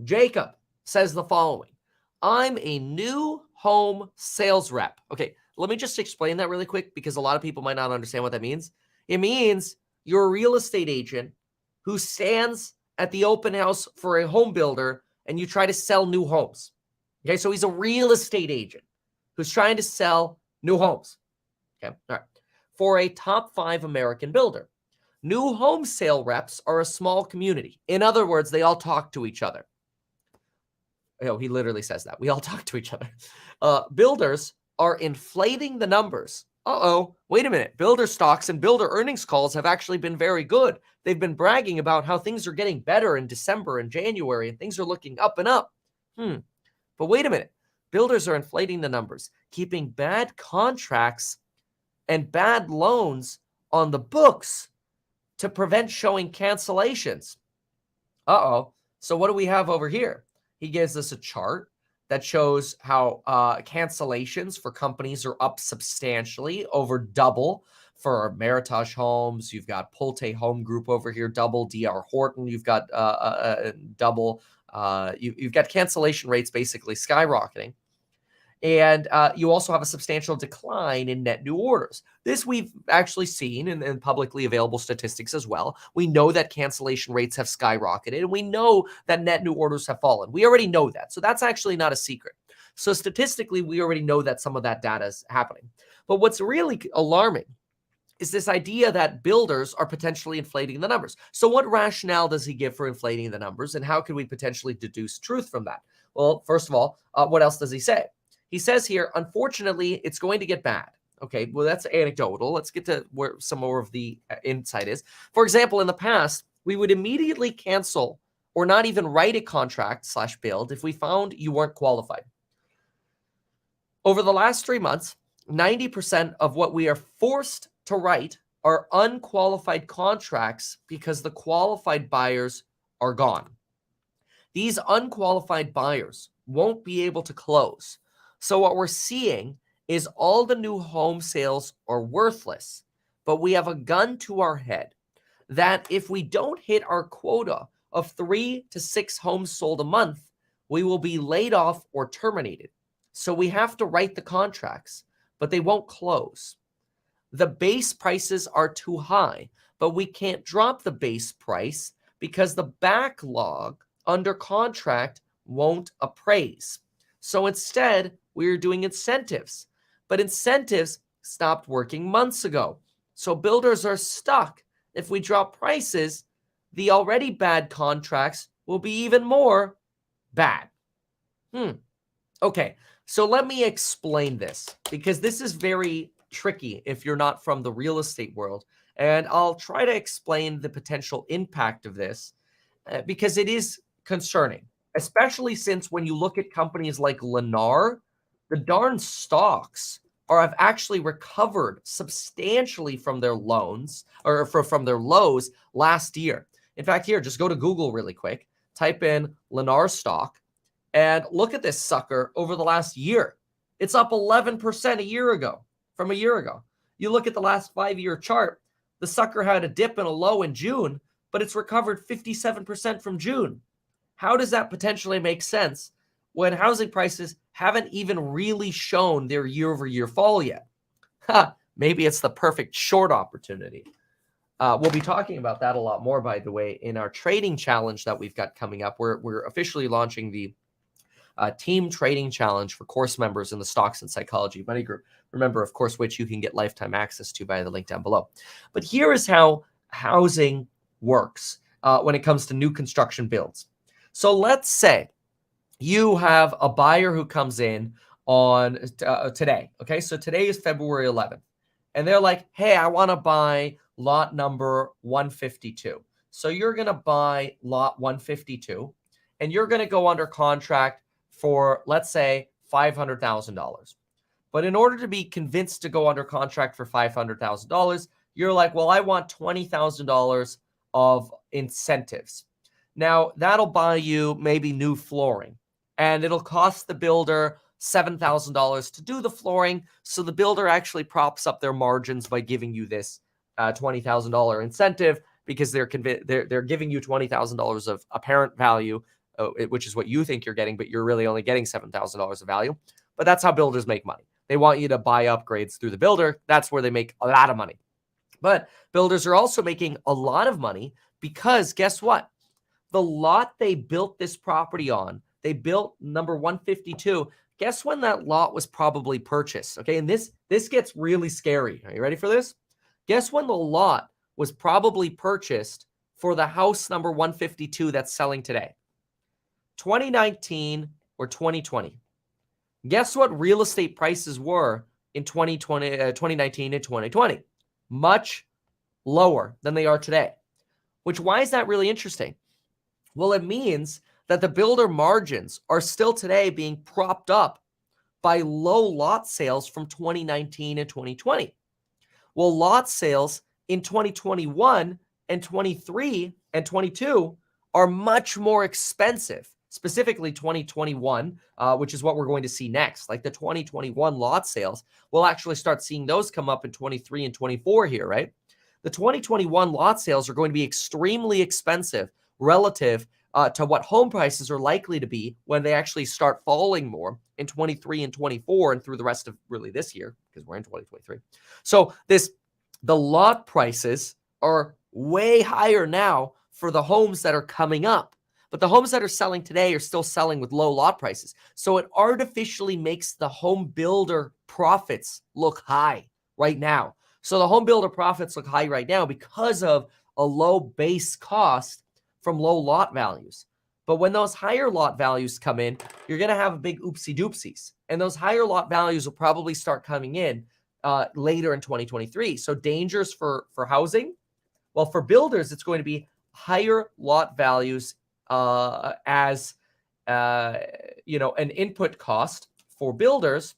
Jacob says the following: I'm a new home sales rep. Okay, let me just explain that really quick because a lot of people might not understand what that means. It means you're a real estate agent who stands at the open house for a home builder and you try to sell new homes. Okay, so he's a real estate agent who's trying to sell new homes. Okay, all right. For a top 5 American builder. New home sale reps are a small community. In other words, they all talk to each other. Oh, he literally says that. We all talk to each other. Builders are inflating the numbers. Uh-oh, wait a minute. Builder stocks and builder earnings calls have actually been very good. They've been bragging about how things are getting better in December and January, and things are looking up and up. But wait a minute. Builders are inflating the numbers, keeping bad contracts and bad loans on the books to prevent showing cancellations. Uh-oh. So what do we have over here? He gives us a chart that shows how cancellations for companies are up substantially, over double for Meritage Homes. You've got Pulte Home Group over here, double. D.R. Horton, you've got double. You've got cancellation rates basically skyrocketing. And you also have a substantial decline in net new orders. This we've actually seen in publicly available statistics as well. We know that cancellation rates have skyrocketed, and we know that net new orders have fallen. We already know that. So that's actually not a secret. So statistically, we already know that some of that data is happening. But what's really alarming is this idea that builders are potentially inflating the numbers. So what rationale does he give for inflating the numbers, and how can we potentially deduce truth from that? Well, first of all, what else does he say? He says here, unfortunately, it's going to get bad. Okay, well, that's anecdotal. Let's get to where some more of the insight is. For example, in the past, we would immediately cancel or not even write a contract / build if we found you weren't qualified. Over the last 3 months, 90% of what we are forced to write are unqualified contracts because the qualified buyers are gone. These unqualified buyers won't be able to close. So what we're seeing is all the new home sales are worthless, but we have a gun to our head that if we don't hit our quota of 3 to 6 homes sold a month, we will be laid off or terminated. So we have to write the contracts, but they won't close. The base prices are too high, but we can't drop the base price because the backlog under contract won't appraise. So instead, we're doing incentives, but incentives stopped working months ago. So builders are stuck. If we drop prices, the already bad contracts will be even more bad. Okay, so let me explain this because this is very tricky if you're not from the real estate world. And I'll try to explain the potential impact of this because it is concerning, especially since when you look at companies like Lennar, the darn stocks have actually recovered substantially from their loans or from their lows last year. In fact, here, just go to Google really quick, type in Lennar stock, and look at this sucker over the last year. It's up 11% a year ago, from a year ago. You look at the last 5-year chart, the sucker had a dip and a low in June, but it's recovered 57% from June. How does that potentially make sense when housing prices haven't even really shown their year-over-year fall yet? Maybe it's the perfect short opportunity. We'll be talking about that a lot more, by the way, in our trading challenge that we've got coming up. We're officially launching the team trading challenge for course members in the Stocks and Psychology Money Group. Remember, of course, which you can get lifetime access to via the link down below. But here is how housing works when it comes to new construction builds. So let's say you have a buyer who comes in on today. Okay, so today is February 11th. And they're like, hey, I want to buy lot number 152. So you're going to buy lot 152, and you're going to go under contract for, let's say, $500,000. But in order to be convinced to go under contract for $500,000, you're like, well, I want $20,000 of incentives. Now, that'll buy you maybe new flooring, and it'll cost the builder $7,000 to do the flooring. So the builder actually props up their margins by giving you this $20,000 incentive, because they're giving you $20,000 of apparent value, which is what you think you're getting, but you're really only getting $7,000 of value. But that's how builders make money. They want you to buy upgrades through the builder. That's where they make a lot of money. But builders are also making a lot of money because guess what? The lot they built this property on, they built number 152. Guess when that lot was probably purchased? Okay, and this gets really scary. Are you ready for this? Guess when the lot was probably purchased for the house number 152 that's selling today? 2019 or 2020? Guess what real estate prices were in 2019 and 2020? Much lower than they are today. Why is that really interesting? Well, it means that the builder margins are still today being propped up by low lot sales from 2019 and 2020. Well, lot sales in 2021 and 23 and 22 are much more expensive. Specifically 2021, which is what we're going to see next. Like the 2021 lot sales, we'll actually start seeing those come up in 23 and 24 here, right? The 2021 lot sales are going to be extremely expensive relative to what home prices are likely to be when they actually start falling more in 23 and 24 and through the rest of really this year, because we're in 2023. So the lot prices are way higher now for the homes that are coming up. But the homes that are selling today are still selling with low lot prices. So it artificially makes the home builder profits look high right now. So the home builder profits look high right now because of a low base cost from low lot values. But when those higher lot values come in, you're going to have a big oopsie doopsies. And those higher lot values will probably start coming in later in 2023. So dangers for housing? Well, for builders, it's going to be higher lot values as an input cost for builders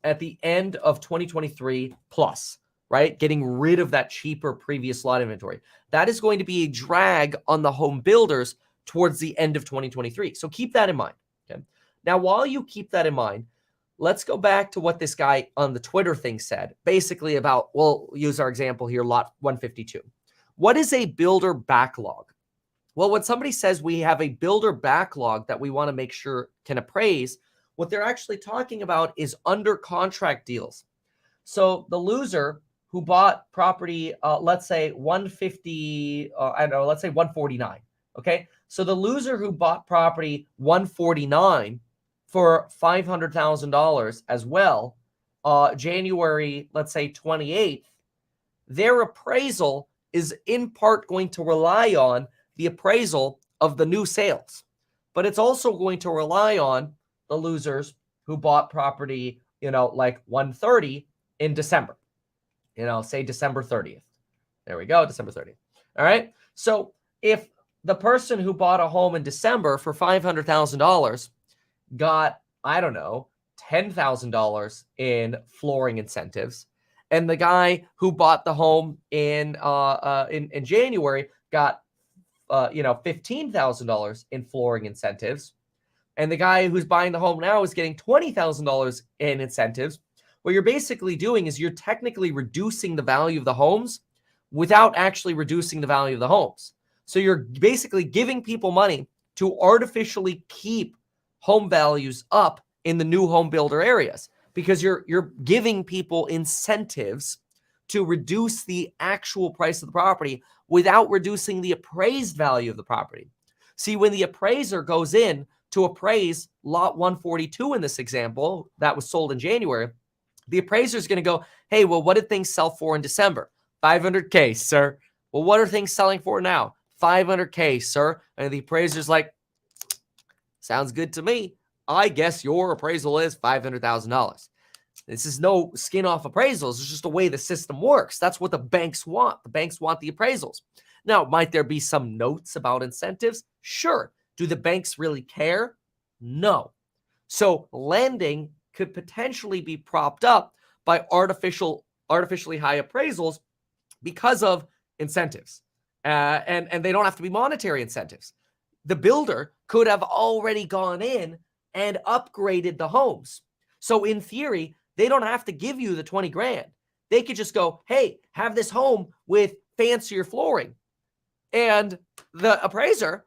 at the end of 2023 plus, right? Getting rid of that cheaper previous lot inventory. That is going to be a drag on the home builders towards the end of 2023. So keep that in mind. Okay. Now, while you keep that in mind, let's go back to what this guy on the Twitter thing said, basically about, we'll use our example here, lot 152. What is a builder backlog? Well, when somebody says we have a builder backlog that we want to make sure can appraise, what they're actually talking about is under contract deals. So the loser who bought property, let's say 150, let's say 149. Okay. So the loser who bought property 149 for $500,000 as well, January, let's say 28th, their appraisal is in part going to rely on the appraisal of the new sales, but it's also going to rely on the losers who bought property, like 130 in December, say December 30th. There we go, December 30th. All right. So if the person who bought a home in December for $500,000 got, I don't know, $10,000 in flooring incentives, and the guy who bought the home in January got $15,000 in flooring incentives, and the guy who's buying the home now is getting $20,000 in incentives, what you're basically doing is you're technically reducing the value of the homes without actually reducing the value of the homes. So you're basically giving people money to artificially keep home values up in the new home builder areas, because you're giving people incentives to reduce the actual price of the property without reducing the appraised value of the property. See, when the appraiser goes in to appraise lot 142 in this example that was sold in January, the appraiser is going to go, hey, well, what did things sell for in December? 500K, sir. Well, what are things selling for now? 500K, sir. And the appraiser's like, sounds good to me. I guess your appraisal is $500,000. This is no skin off appraisals. It's just the way the system works. That's what the banks want. The banks want the appraisals. Now, might there be some notes about incentives? Sure. Do the banks really care? No. So lending could potentially be propped up by artificially high appraisals because of incentives. And they don't have to be monetary incentives. The builder could have already gone in and upgraded the homes. So in theory, they don't have to give you the 20 grand. They could just go, hey, have this home with fancier flooring. And the appraiser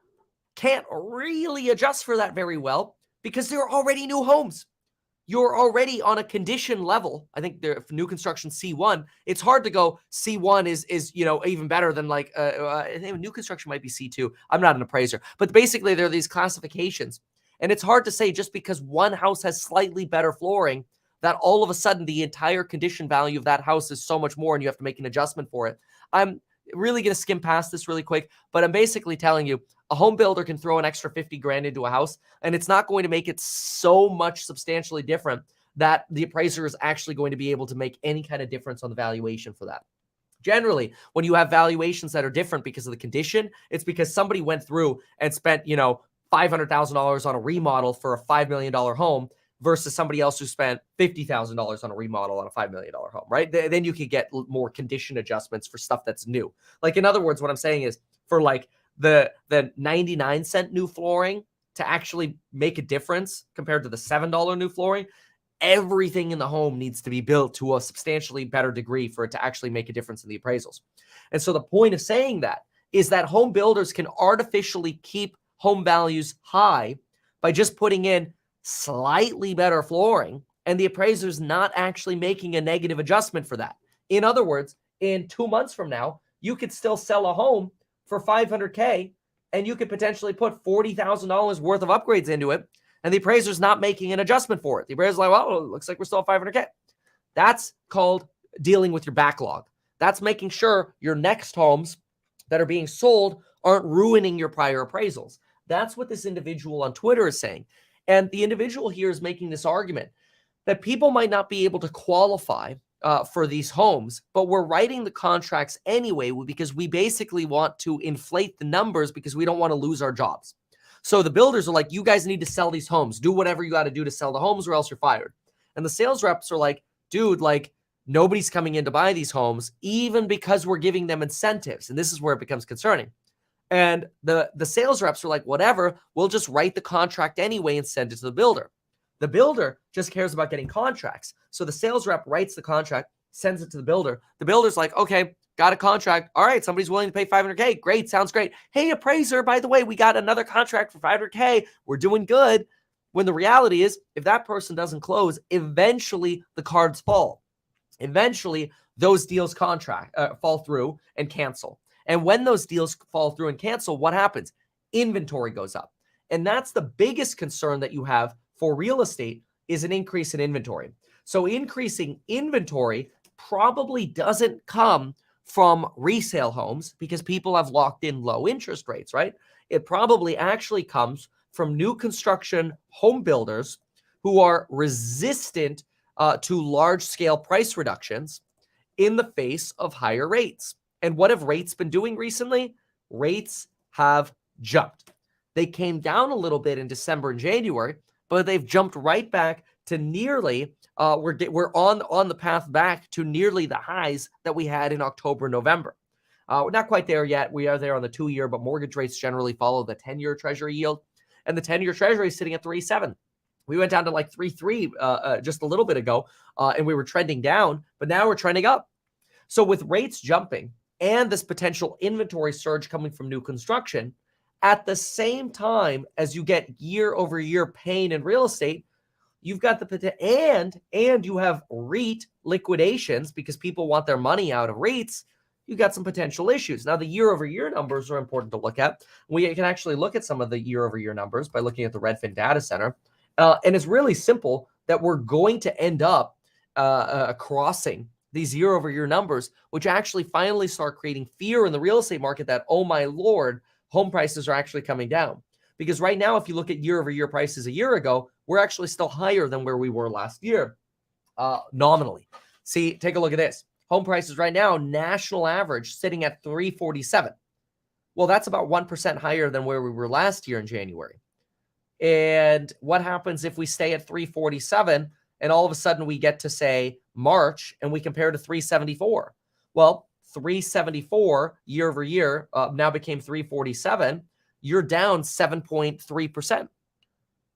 can't really adjust for that very well because they're already new homes. You're already on a condition level. I think the new construction C1, it's hard to go C1 is even better than like I think new construction might be C2. I'm not an appraiser, but basically there are these classifications. And it's hard to say just because one house has slightly better flooring that all of a sudden the entire condition value of that house is so much more and you have to make an adjustment for it. I'm really going to skim past this really quick, but I'm basically telling you a home builder can throw an extra 50 grand into a house and it's not going to make it so much substantially different that the appraiser is actually going to be able to make any kind of difference on the valuation for that. Generally, when you have valuations that are different because of the condition, it's because somebody went through and spent, $500,000 on a remodel for a $5 million home versus somebody else who spent $50,000 on a remodel on a $5 million home, right? Then you could get more condition adjustments for stuff that's new. Like, in other words, what I'm saying is for like the 99-cent new flooring to actually make a difference compared to the $7 new flooring, everything in the home needs to be built to a substantially better degree for it to actually make a difference in the appraisals. And so the point of saying that is that home builders can artificially keep home values high by just putting in slightly better flooring, and the appraiser's not actually making a negative adjustment for that. In other words, in 2 months from now, you could still sell a home for $500K and you could potentially put $40,000 worth of upgrades into it, and the appraiser's not making an adjustment for it. The appraiser's like, well, it looks like we're still at $500K. That's called dealing with your backlog. That's making sure your next homes that are being sold aren't ruining your prior appraisals. That's what this individual on Twitter is saying. And the individual here is making this argument that people might not be able to qualify for these homes, but we're writing the contracts anyway because we basically want to inflate the numbers because we don't want to lose our jobs. So the builders are like, you guys need to sell these homes. Do whatever you got to do to sell the homes or else you're fired. And the sales reps are like, dude, like nobody's coming in to buy these homes, even because we're giving them incentives. And this is where it becomes concerning. And the sales reps are like, whatever, we'll just write the contract anyway and send it to the builder. The builder just cares about getting contracts. So the sales rep writes the contract, sends it to the builder. The builder's like, okay, got a contract. All right, somebody's willing to pay $500K. Great, sounds great. Hey, appraiser, by the way, we got another contract for $500K. We're doing good. When the reality is, if that person doesn't close, eventually the cards fall. Eventually, those deals fall through and cancel. And when those deals fall through and cancel, what happens? Inventory goes up. And that's the biggest concern that you have for real estate is an increase in inventory. So increasing inventory probably doesn't come from resale homes because people have locked in low interest rates, right? It probably actually comes from new construction home builders who are resistant to large-scale price reductions in the face of higher rates. And what have rates been doing recently? Rates have jumped. They came down a little bit in December and January, but they've jumped right back to nearly, we're on the path back to nearly the highs that we had in October, November. We're not quite there yet. We are there on the 2-year, but mortgage rates generally follow the 10-year treasury yield. and the 10-year treasury is sitting at 3.7. We went down to like 3.3 just a little bit ago, and we were trending down, but now we're trending up. So with rates jumping and this potential inventory surge coming from new construction, at the same time as you get year-over-year pain in real estate, you've got and you have REIT liquidations because people want their money out of REITs. You've got some potential issues. Now, the year-over-year numbers are important to look at. We can actually look at some of the year-over-year numbers by looking at the Redfin data center. And it's really simple that we're going to end up crossing these year-over-year numbers, which actually finally start creating fear in the real estate market that, oh my Lord, home prices are actually coming down. Because right now, if you look at year-over-year prices a year ago, we're actually still higher than where we were last year, nominally. See, take a look at this. Home prices right now, national average, sitting at 347. Well, that's about 1% higher than where we were last year in January. And what happens if we stay at 347 and all of a sudden we get to, say, March and we compare to 374? Well, 374 year over year now became 347. You're down 7.3%.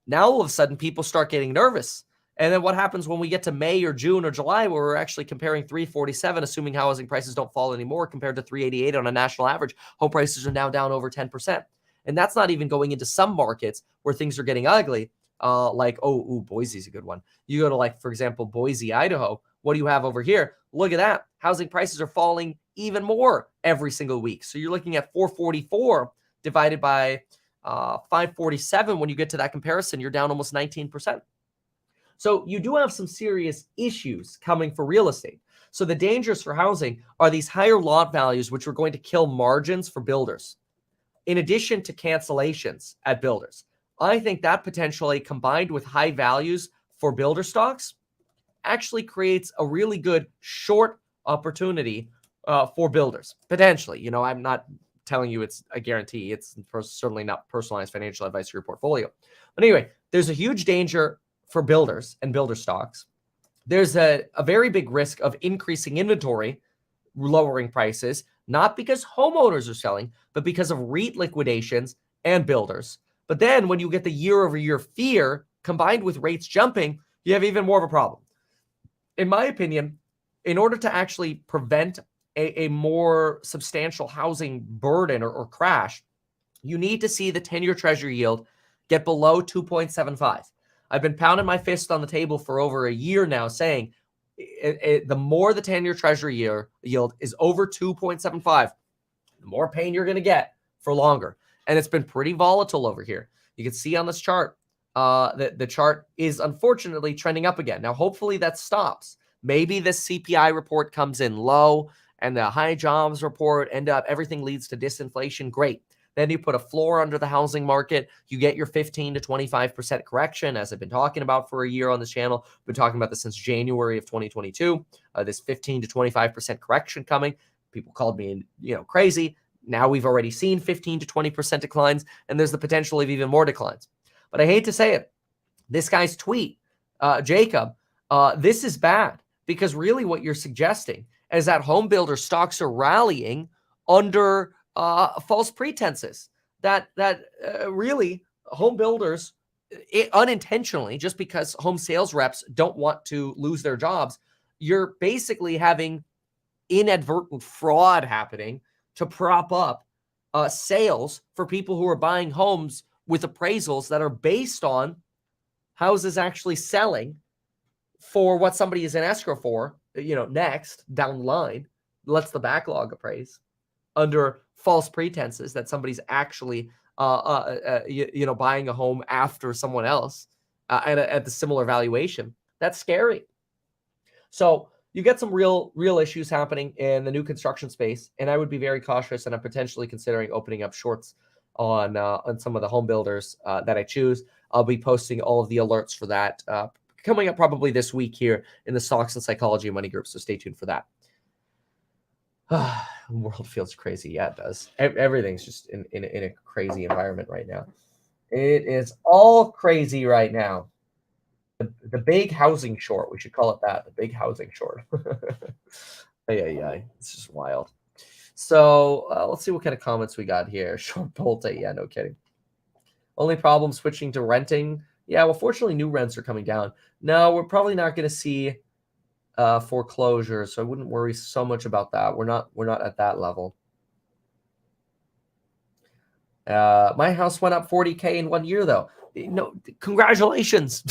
Now all of a sudden people start getting nervous. And then what happens when we get to May or June or July, where we're actually comparing 347, assuming housing prices don't fall anymore, compared to 388 on a national average? Home prices are now down over 10%. And that's not even going into some markets where things are getting ugly, like, Boise's a good one. You go to, like, for example, Boise, Idaho. What do you have over here? Look at that. Housing prices are falling even more every single week. So you're looking at 444 divided by 547. When you get to that comparison, you're down almost 19%. So you do have some serious issues coming for real estate. So the dangers for housing are these higher lot values, which are going to kill margins for builders, in addition to cancellations at builders. I think that potentially, combined with high values for builder stocks, actually creates a really good short opportunity for builders, potentially. You know, I'm not telling you it's a guarantee. It's certainly not personalized financial advice for your portfolio. But anyway, there's a huge danger for builders and builder stocks. There's a very big risk of increasing inventory, lowering prices, not because homeowners are selling, but because of REIT liquidations and builders. But then when you get the year-over-year fear combined with rates jumping, you have even more of a problem. In my opinion, in order to actually prevent a more substantial housing burden or crash, you need to see the 10-year treasury yield get below 2.75. I've been pounding my fist on the table for over a year now saying the more the 10-year treasury yield is over 2.75, the more pain you're going to get for longer. And it's been pretty volatile over here. You can see on this chart, the chart is unfortunately trending up again. Now, hopefully that stops. Maybe this CPI report comes in low and the high jobs report everything leads to disinflation. Great. Then you put a floor under the housing market. You get your 15 to 25% correction, as I've been talking about for a year on this channel. I've been talking about this since January of 2022. This 15 to 25% correction coming. People called me, crazy. Now we've already seen 15 to 20% declines, and there's the potential of even more declines. But I hate to say it. This guy's tweet, Jacob, this is bad, because really what you're suggesting is that home builder stocks are rallying under false pretenses, that really home builders unintentionally, just because home sales reps don't want to lose their jobs, you're basically having inadvertent fraud happening to prop up sales for people who are buying homes with appraisals that are based on houses actually selling for what somebody is in escrow for, next down the line, lets the backlog appraise under false pretenses that somebody's actually, buying a home after someone else at the similar valuation. That's scary. So you get some real issues happening in the new construction space, and I would be very cautious, and I'm potentially considering opening up shorts on some of the home builders that I choose. I'll be posting all of the alerts for that coming up probably this week here in the Stocks and Psychology Money group, so stay tuned for that. The world feels crazy. Yeah, it does. Everything's just in a crazy environment right now. It is all crazy right now. The big housing short, we should call it that, the big housing short. It's just wild. So let's see what kind of comments we got here. Short Bolte, yeah, no kidding. Only problem switching to renting. Yeah, well, fortunately, new rents are coming down. No, we're probably not going to see foreclosures, so I wouldn't worry so much about that. We're not at that level. My house went up 40K in 1 year, though. No, congratulations.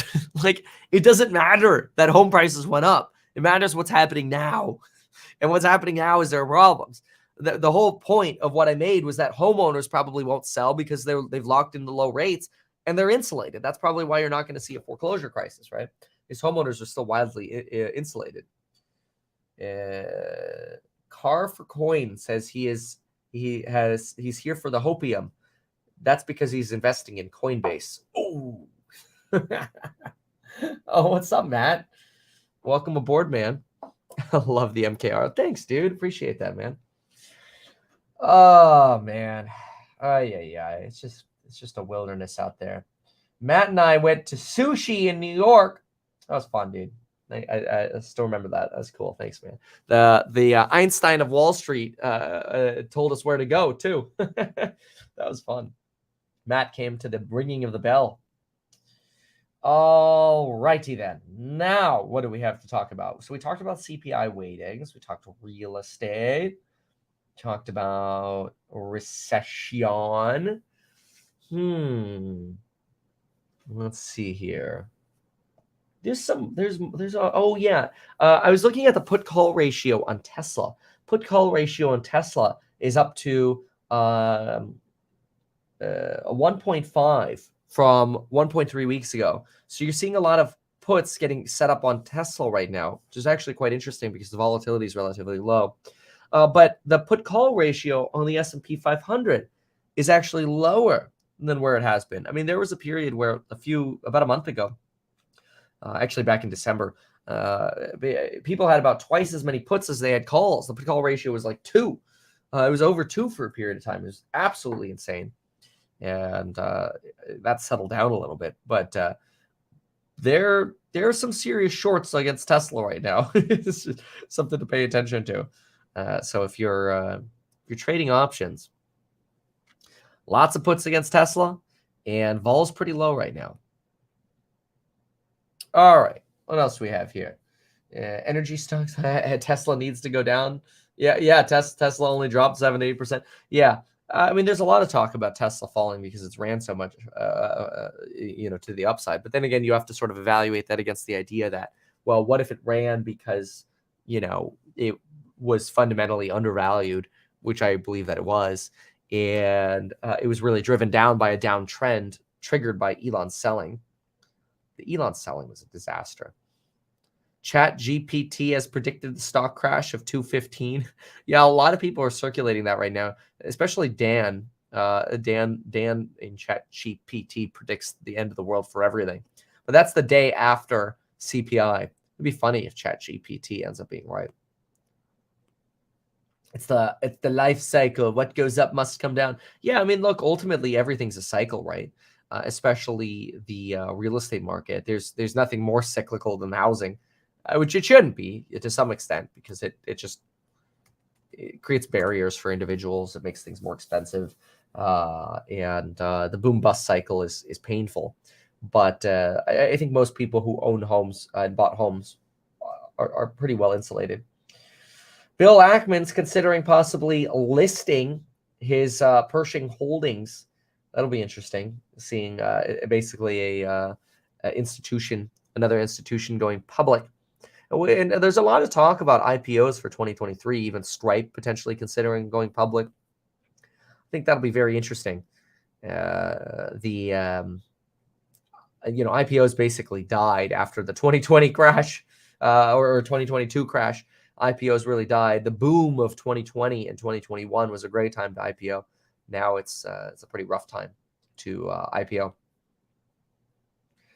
Like, it doesn't matter that home prices went up. It matters what's happening now. And what's happening now is there are problems. The whole point of what I made was that homeowners probably won't sell because they've locked in the low rates and they're insulated. That's probably why you're not going to see a foreclosure crisis, right? These homeowners are still wildly insulated. Car for Coin says he's here for the hopium. That's because he's investing in Coinbase. Oh, oh, what's up, Matt? Welcome aboard, man. I love the MKR. Thanks, dude. Appreciate that, man. Oh man, yeah. It's just a wilderness out there. Matt and I went to sushi in New York. That was fun, dude. I still remember that. That was cool. Thanks, man. The Einstein of Wall Street told us where to go too. That was fun. Matt came to the ringing of the bell. All righty then. Now, what do we have to talk about? So we talked about CPI weightings. We talked real estate. Talked about recession. Let's see here. I was looking at the put call ratio on Tesla. Put call ratio on Tesla is up to 1.5 from 1.3 weeks ago. So you're seeing a lot of puts getting set up on Tesla right now, which is actually quite interesting because the volatility is relatively low. But the put call ratio on the S&P 500 is actually lower than where it has been. I mean, there was a period where about a month ago, actually back in December, people had about twice as many puts as they had calls. The put call ratio was like 2. It was over 2 for a period of time. It was absolutely insane. And that's settled down a little bit. But there are some serious shorts against Tesla right now. It's something to pay attention to. So if you're trading options, lots of puts against Tesla, and vol's pretty low right now. All right, what else do we have here? Energy stocks. Tesla needs to go down. Yeah. Tesla only dropped 7-8%. Yeah. I mean, there's a lot of talk about Tesla falling because it's ran so much, to the upside. But then again, you have to sort of evaluate that against the idea that, well, what if it ran because, it was fundamentally undervalued, which I believe that it was. And it was really driven down by a downtrend triggered by Elon selling. The Elon selling was a disaster. Chat GPT has predicted the stock crash of 215. Yeah, a lot of people are circulating that right now, especially Dan. Dan in Chat GPT predicts the end of the world for everything. But that's the day after CPI. It'd be funny if Chat GPT ends up being right. It's the life cycle. What goes up must come down. Yeah, I mean, look, ultimately everything's a cycle, right? Especially the real estate market. There's nothing more cyclical than housing. Which it shouldn't be to some extent, because it creates barriers for individuals. It makes things more expensive, and the boom bust cycle is painful. But I think most people who own homes and bought homes are pretty well insulated. Bill Ackman's considering possibly listing his Pershing holdings. That'll be interesting, seeing basically another institution going public. And there's a lot of talk about IPOs for 2023, even Stripe potentially considering going public. I think that'll be very interesting. IPOs basically died after the 2020 crash or 2022 crash. IPOs really died. The boom of 2020 and 2021 was a great time to IPO. Now it's a pretty rough time to IPO.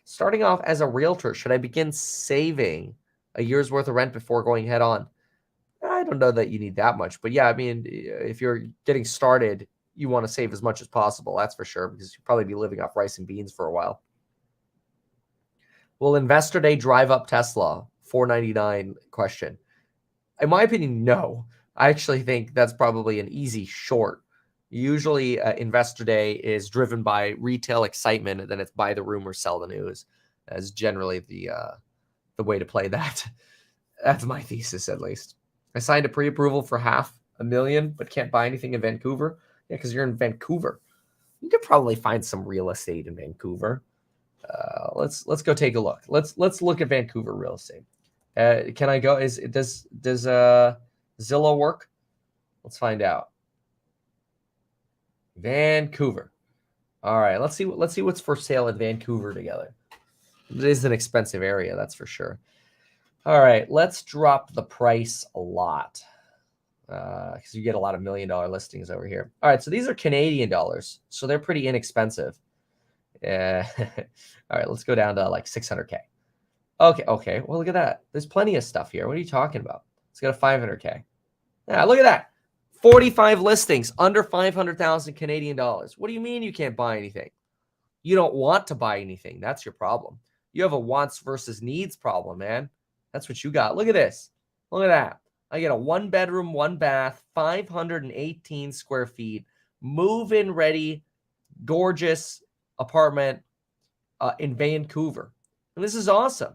Starting off as a realtor, should I begin saving a year's worth of rent before going head on? I don't know that you need that much, but yeah, I mean, if you're getting started, you want to save as much as possible. That's for sure, because you'll probably be living off rice and beans for a while. Will Investor Day drive up Tesla? $4.99 question. In my opinion, no. I actually think that's probably an easy short. Usually investor day is driven by retail excitement, and then it's buy the rumor, sell the news, as generally the way to play that. That's my thesis, at least. I signed a pre-approval for $500,000, but can't buy anything in Vancouver. Yeah, because you're in Vancouver. You could probably find some real estate in Vancouver. Let's go take a look. Let's look at Vancouver real estate. Can I go? Does Zillow work? Let's find out. Vancouver. All right, let's see what's for sale in Vancouver together. It is an expensive area, that's for sure. All right, let's drop the price a lot because you get a lot of $1 million listings over here. All right, so these are Canadian dollars, so they're pretty inexpensive. All right, let's go down to like 600K. Okay. Well, look at that. There's plenty of stuff here. What are you talking about? Let's go to 500K. Yeah, look at that. 45 listings under 500,000 Canadian dollars. What do you mean you can't buy anything? You don't want to buy anything. That's your problem. You have a wants versus needs problem, man. That's what you got. Look at this. Look at that. I get a 1-bedroom, 1-bath, 518 square feet, move-in ready, gorgeous apartment in Vancouver. And this is awesome.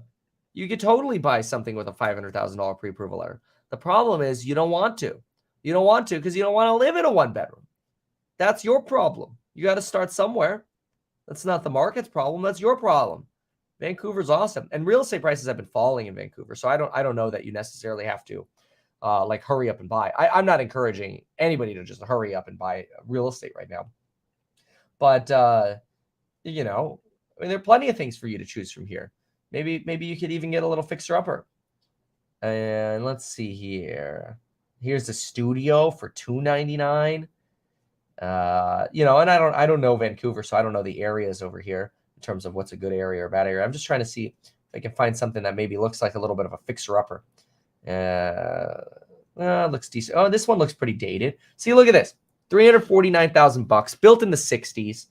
You could totally buy something with a $500,000 pre-approval letter. The problem is you don't want to. You don't want to because you don't want to live in a 1-bedroom. That's your problem. You got to start somewhere. That's not the market's problem. That's your problem. Vancouver's awesome. And real estate prices have been falling in Vancouver. So I don't know that you necessarily have to like hurry up and buy. I'm not encouraging anybody to just hurry up and buy real estate right now. But, you know, I mean, there are plenty of things for you to choose from here. Maybe you could even get a little fixer-upper. And let's see here. Here's the studio for $299. You know, and I don't know Vancouver, so I don't know the areas over here in terms of what's a good area or bad area. I'm just trying to see if I can find something that maybe looks like a little bit of a fixer-upper. Looks decent. Oh, this one looks pretty dated. See, look at this. $349,000, built in the 60s.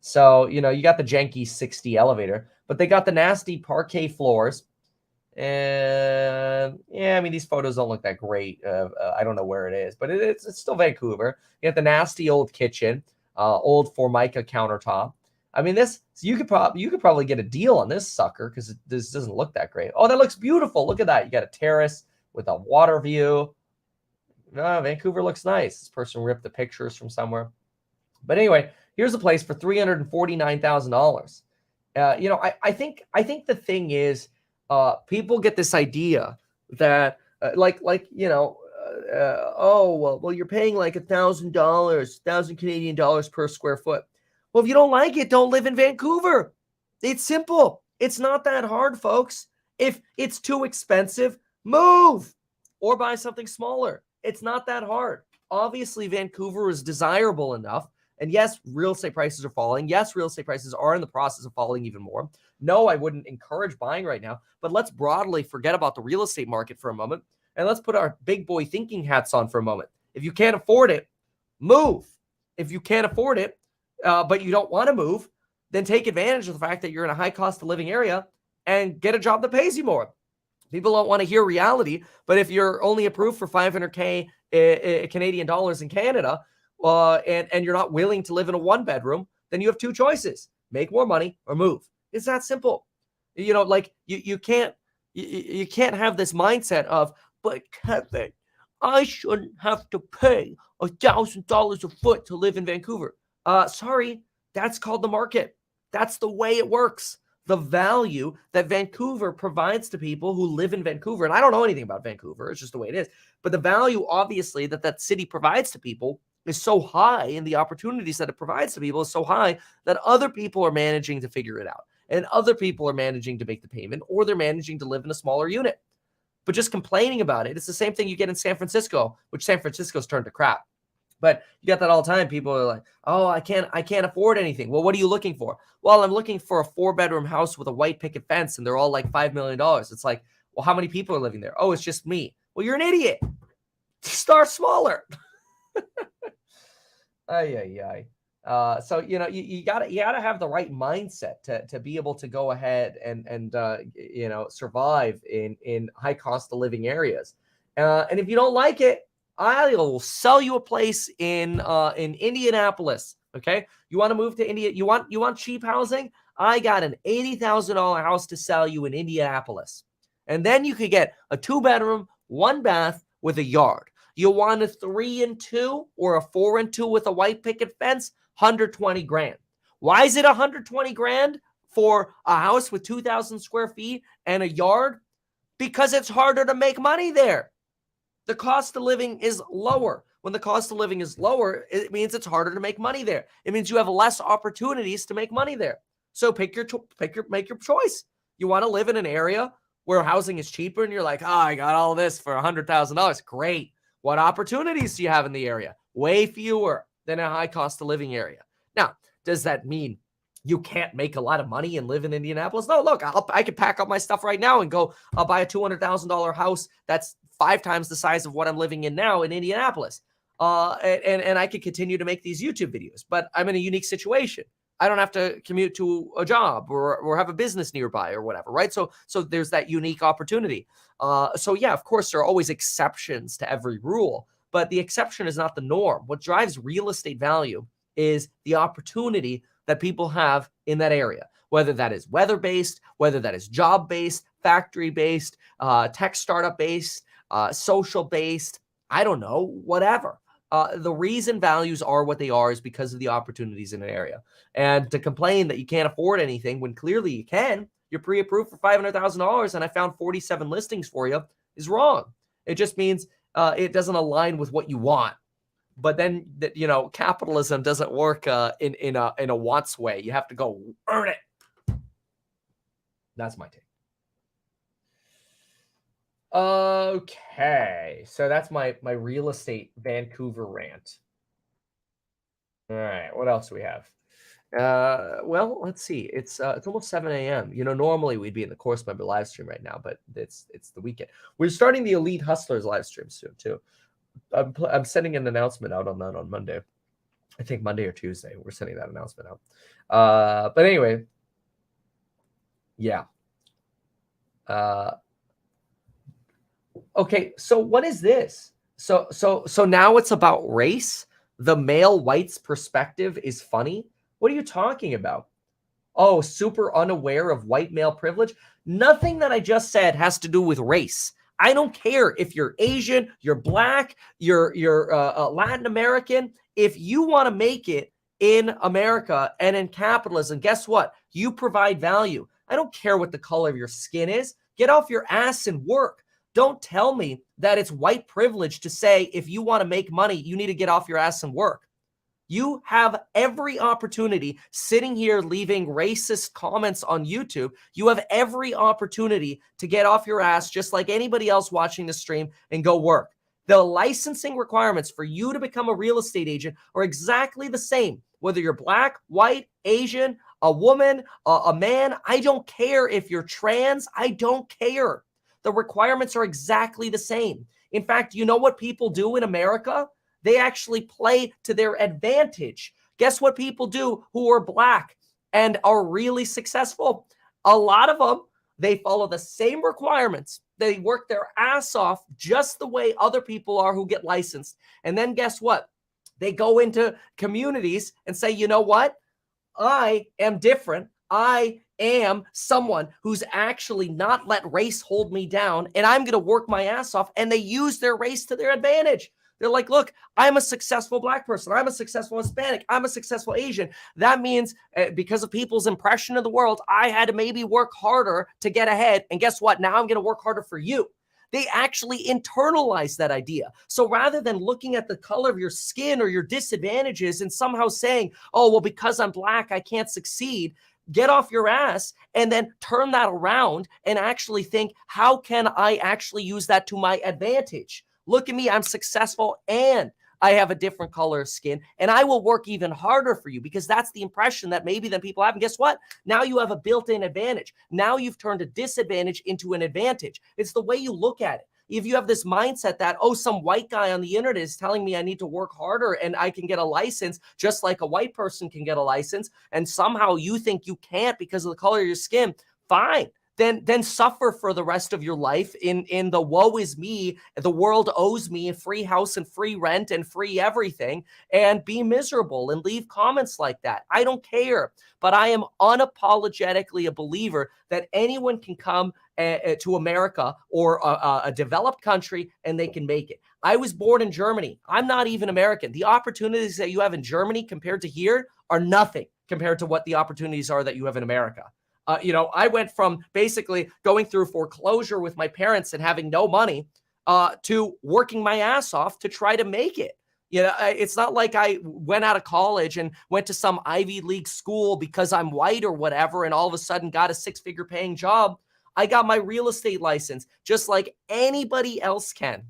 So, you know, you got the janky 60 elevator, but they got the nasty parquet floors. And yeah, I mean, these photos don't look that great. I don't know where it is, but it's still Vancouver. You got the nasty old kitchen, old Formica countertop. I mean, so you could probably get a deal on this sucker because this doesn't look that great. Oh, that looks beautiful. Look at that. You got a terrace with a water view. Vancouver looks nice. This person ripped the pictures from somewhere. But anyway, here's a place for $349,000. You know, I think the thing is, people get this idea that you know, oh, well, you're paying like $1,000 Canadian dollars per square foot. Well, if you don't like it, don't live in Vancouver. It's simple. It's not that hard, folks. If it's too expensive, move or buy something smaller. It's not that hard. Obviously, Vancouver is desirable enough. And yes, real estate prices are falling. Yes, real estate prices are in the process of falling even more. No, I wouldn't encourage buying right now, but let's broadly forget about the real estate market for a moment. And let's put our big boy thinking hats on for a moment. If you can't afford it, move. If you can't afford it, but you don't want to move, then take advantage of the fact that you're in a high cost of living area and get a job that pays you more. People don't want to hear reality, but if you're only approved for 500K Canadian dollars in Canada, and you're not willing to live in a 1-bedroom, then you have two choices: make more money or move. It's that simple. You know, like you can't have this mindset of, but Kevin, I shouldn't have to pay $1,000 a foot to live in Vancouver. Sorry, that's called the market. That's the way it works. The value that Vancouver provides to people who live in Vancouver, and I don't know anything about Vancouver, it's just the way it is, but the value, obviously, that city provides to people is so high, and the opportunities that it provides to people is so high that other people are managing to figure it out, and other people are managing to make the payment, or they're managing to live in a smaller unit. But just complaining about it, it's the same thing you get in San Francisco, which San Francisco's turned to crap. But you got that all the time. People are like, oh, I can't afford anything. Well, what are you looking for? Well, I'm looking for a 4-bedroom house with a white picket fence, and they're all like $5 million. It's like, well, how many people are living there? Oh, it's just me. Well, you're an idiot. Start smaller. So, you know, you gotta have the right mindset to be able to go ahead and you know, survive in high cost of living areas. And if you don't like it, I'll sell you a place in Indianapolis. Okay, you want to move to India? You want cheap housing? I got an $80,000 house to sell you in Indianapolis, and then you could get a 2-bedroom, 1 bath with a yard. You want a 3 and 2 or a 4 and 2 with a white picket fence? 120 grand. Why is it 120 grand for a house with 2,000 square feet and a yard? Because it's harder to make money there. The cost of living is lower. When the cost of living is lower, it means it's harder to make money there. It means you have less opportunities to make money there. So make your choice. You want to live in an area where housing is cheaper and you're like, oh, I got all this for $100,000. Great. What opportunities do you have in the area? Way fewer than a high cost of living area. Now, does that mean you can't make a lot of money and live in Indianapolis? No, look, I could pack up my stuff right now and go, I'll buy a $200,000 house that's 5 times the size of what I'm living in now in Indianapolis. And I could continue to make these YouTube videos, but I'm in a unique situation. I don't have to commute to a job or have a business nearby or whatever, right? So there's that unique opportunity. So yeah, of course, there are always exceptions to every rule, but the exception is not the norm. What drives real estate value is the opportunity that people have in that area, whether that is weather-based, whether that is job-based, factory-based, tech startup-based, social-based, I don't know, whatever. The reason values are what they are is because of the opportunities in an area. And to complain that you can't afford anything when clearly you can, you're pre-approved for $500,000 and I found 47 listings for you, is wrong. It just means it doesn't align with what you want. But then, capitalism doesn't work in a wants way. You have to go earn it. That's my take. Okay, so that's my real estate Vancouver rant. All right, what else do we have? Well, let's see. It's almost 7 a.m. Normally we'd be in the course member live stream right now, but it's the weekend. We're starting the Elite Hustlers live stream soon too. I'm sending an announcement out on that on Monday. I think Monday or Tuesday. We're sending that announcement out. But anyway, yeah. Okay, so what is this? So now it's about race. The male white's perspective is funny. What are you talking about? Oh, super unaware of white male privilege. Nothing that I just said has to do with race. I don't care if you're Asian, you're Black, you're Latin American. If you want to make it in America and in capitalism, guess what? You provide value. I don't care what the color of your skin is. Get off your ass and work. Don't tell me that it's white privilege to say if you want to make money, you need to get off your ass and work. You have every opportunity sitting here leaving racist comments on YouTube. You have every opportunity to get off your ass just like anybody else watching the stream and go work. The licensing requirements for you to become a real estate agent are exactly the same, whether you're Black, white, Asian, a woman, a man. I don't care if you're trans. I don't care. The requirements are exactly the same. In fact, you know what people do in America? They actually play to their advantage. Guess what people do who are Black and are really successful? A lot of them, they follow the same requirements. They work their ass off just the way other people are who get licensed. And then guess what? They go into communities and say, you know what? I am different. I am someone who's actually not let race hold me down, and I'm going to work my ass off. And they use their race to their advantage. They're like, look, I'm a successful Black person. I'm a successful Hispanic. I'm a successful Asian. That means because of people's impression of the world, I had to maybe work harder to get ahead. And guess what? Now I'm going to work harder for you. They actually internalize that idea. So rather than looking at the color of your skin or your disadvantages and somehow saying, oh, well, because I'm Black, I can't succeed. Get off your ass and then turn that around and actually think, how can I actually use that to my advantage? Look at me, I'm successful and I have a different color of skin and I will work even harder for you, because that's the impression that maybe then people have. And guess what? Now you have a built-in advantage. Now you've turned a disadvantage into an advantage. It's the way you look at it. If you have this mindset that, oh, some white guy on the internet is telling me I need to work harder and I can get a license just like a white person can get a license, and somehow you think you can't because of the color of your skin, fine. then suffer for the rest of your life in the woe is me, the world owes me a free house and free rent and free everything, and be miserable and leave comments like that. I don't care, but I am unapologetically a believer that anyone can come to America or a developed country and they can make it. I was born in Germany. I'm not even American. The opportunities that you have in Germany compared to here are nothing compared to what the opportunities are that you have in America. I went from basically going through foreclosure with my parents and having no money to working my ass off to try to make it. It's not like I went out of college and went to some Ivy League school because I'm white or whatever, and all of a sudden got a 6-figure paying job. I got my real estate license just like anybody else can.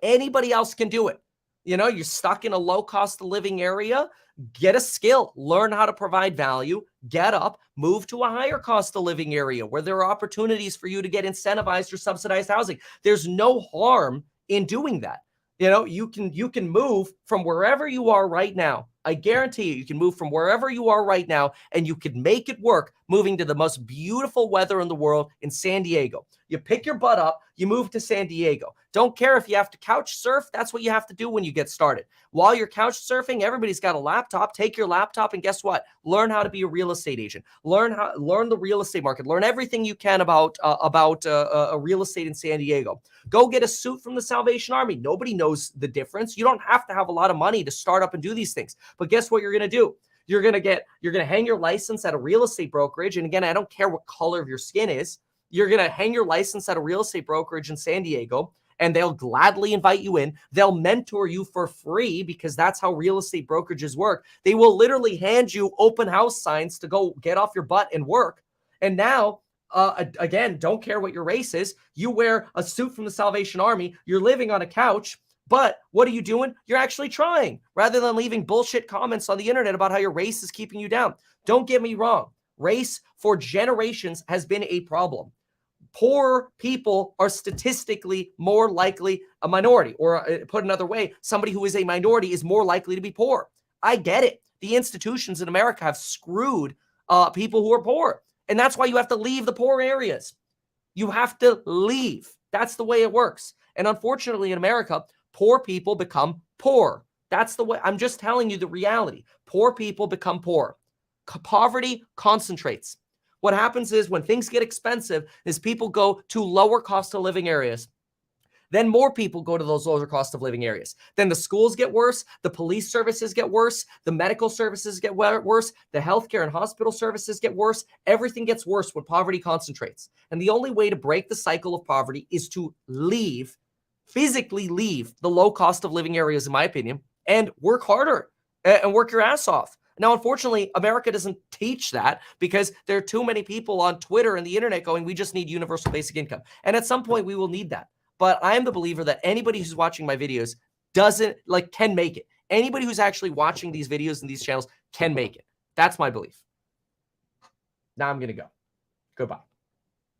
Anybody else can do it. You're stuck in a low cost of living area, get a skill, learn how to provide value, get up, move to a higher cost of living area where there are opportunities for you to get incentivized or subsidized housing. There's no harm in doing that. You can move from wherever you are right now. I guarantee you can move from wherever you are right now and you can make it work moving to the most beautiful weather in the world in San Diego. You pick your butt up, you move to San Diego. Don't care if you have to couch surf. That's what you have to do when you get started. While you're couch surfing, everybody's got a laptop. Take your laptop and guess what? Learn how to be a real estate agent. Learn the real estate market. Learn everything you can about real estate in San Diego. Go get a suit from the Salvation Army. Nobody knows the difference. You don't have to have a lot of money to start up and do these things. But guess what you're going to do? You're going to hang your license at a real estate brokerage. And again, I don't care what color of your skin is. You're going to hang your license at a real estate brokerage in San Diego, and they'll gladly invite you in. They'll mentor you for free because that's how real estate brokerages work. They will literally hand you open house signs to go get off your butt and work. And now, again, don't care what your race is. You wear a suit from the Salvation Army. You're living on a couch. But what are you doing? You're actually trying rather than leaving bullshit comments on the internet about how your race is keeping you down. Don't get me wrong. Race for generations has been a problem. Poor people are statistically more likely a minority, or put another way, somebody who is a minority is more likely to be poor. I get it. The institutions in America have screwed people who are poor. And that's why you have to leave the poor areas. You have to leave. That's the way it works. And unfortunately in America, poor people become poor. That's the way. I'm just telling you the reality. Poor people become poor. Poverty concentrates. What happens is when things get expensive is people go to lower cost of living areas. Then more people go to those lower cost of living areas. Then the schools get worse. The police services get worse. The medical services get worse. The healthcare and hospital services get worse. Everything gets worse when poverty concentrates. And the only way to break the cycle of poverty is to leave, physically leave the low cost of living areas, in my opinion, and work harder and work your ass off. Now, unfortunately, America doesn't teach that because there are too many people on Twitter and the internet going, we just need universal basic income. And at some point we will need that. But I am the believer that anybody who's watching my videos can make it. Anybody who's actually watching these videos and these channels can make it. That's my belief. Now I'm going to go. Goodbye.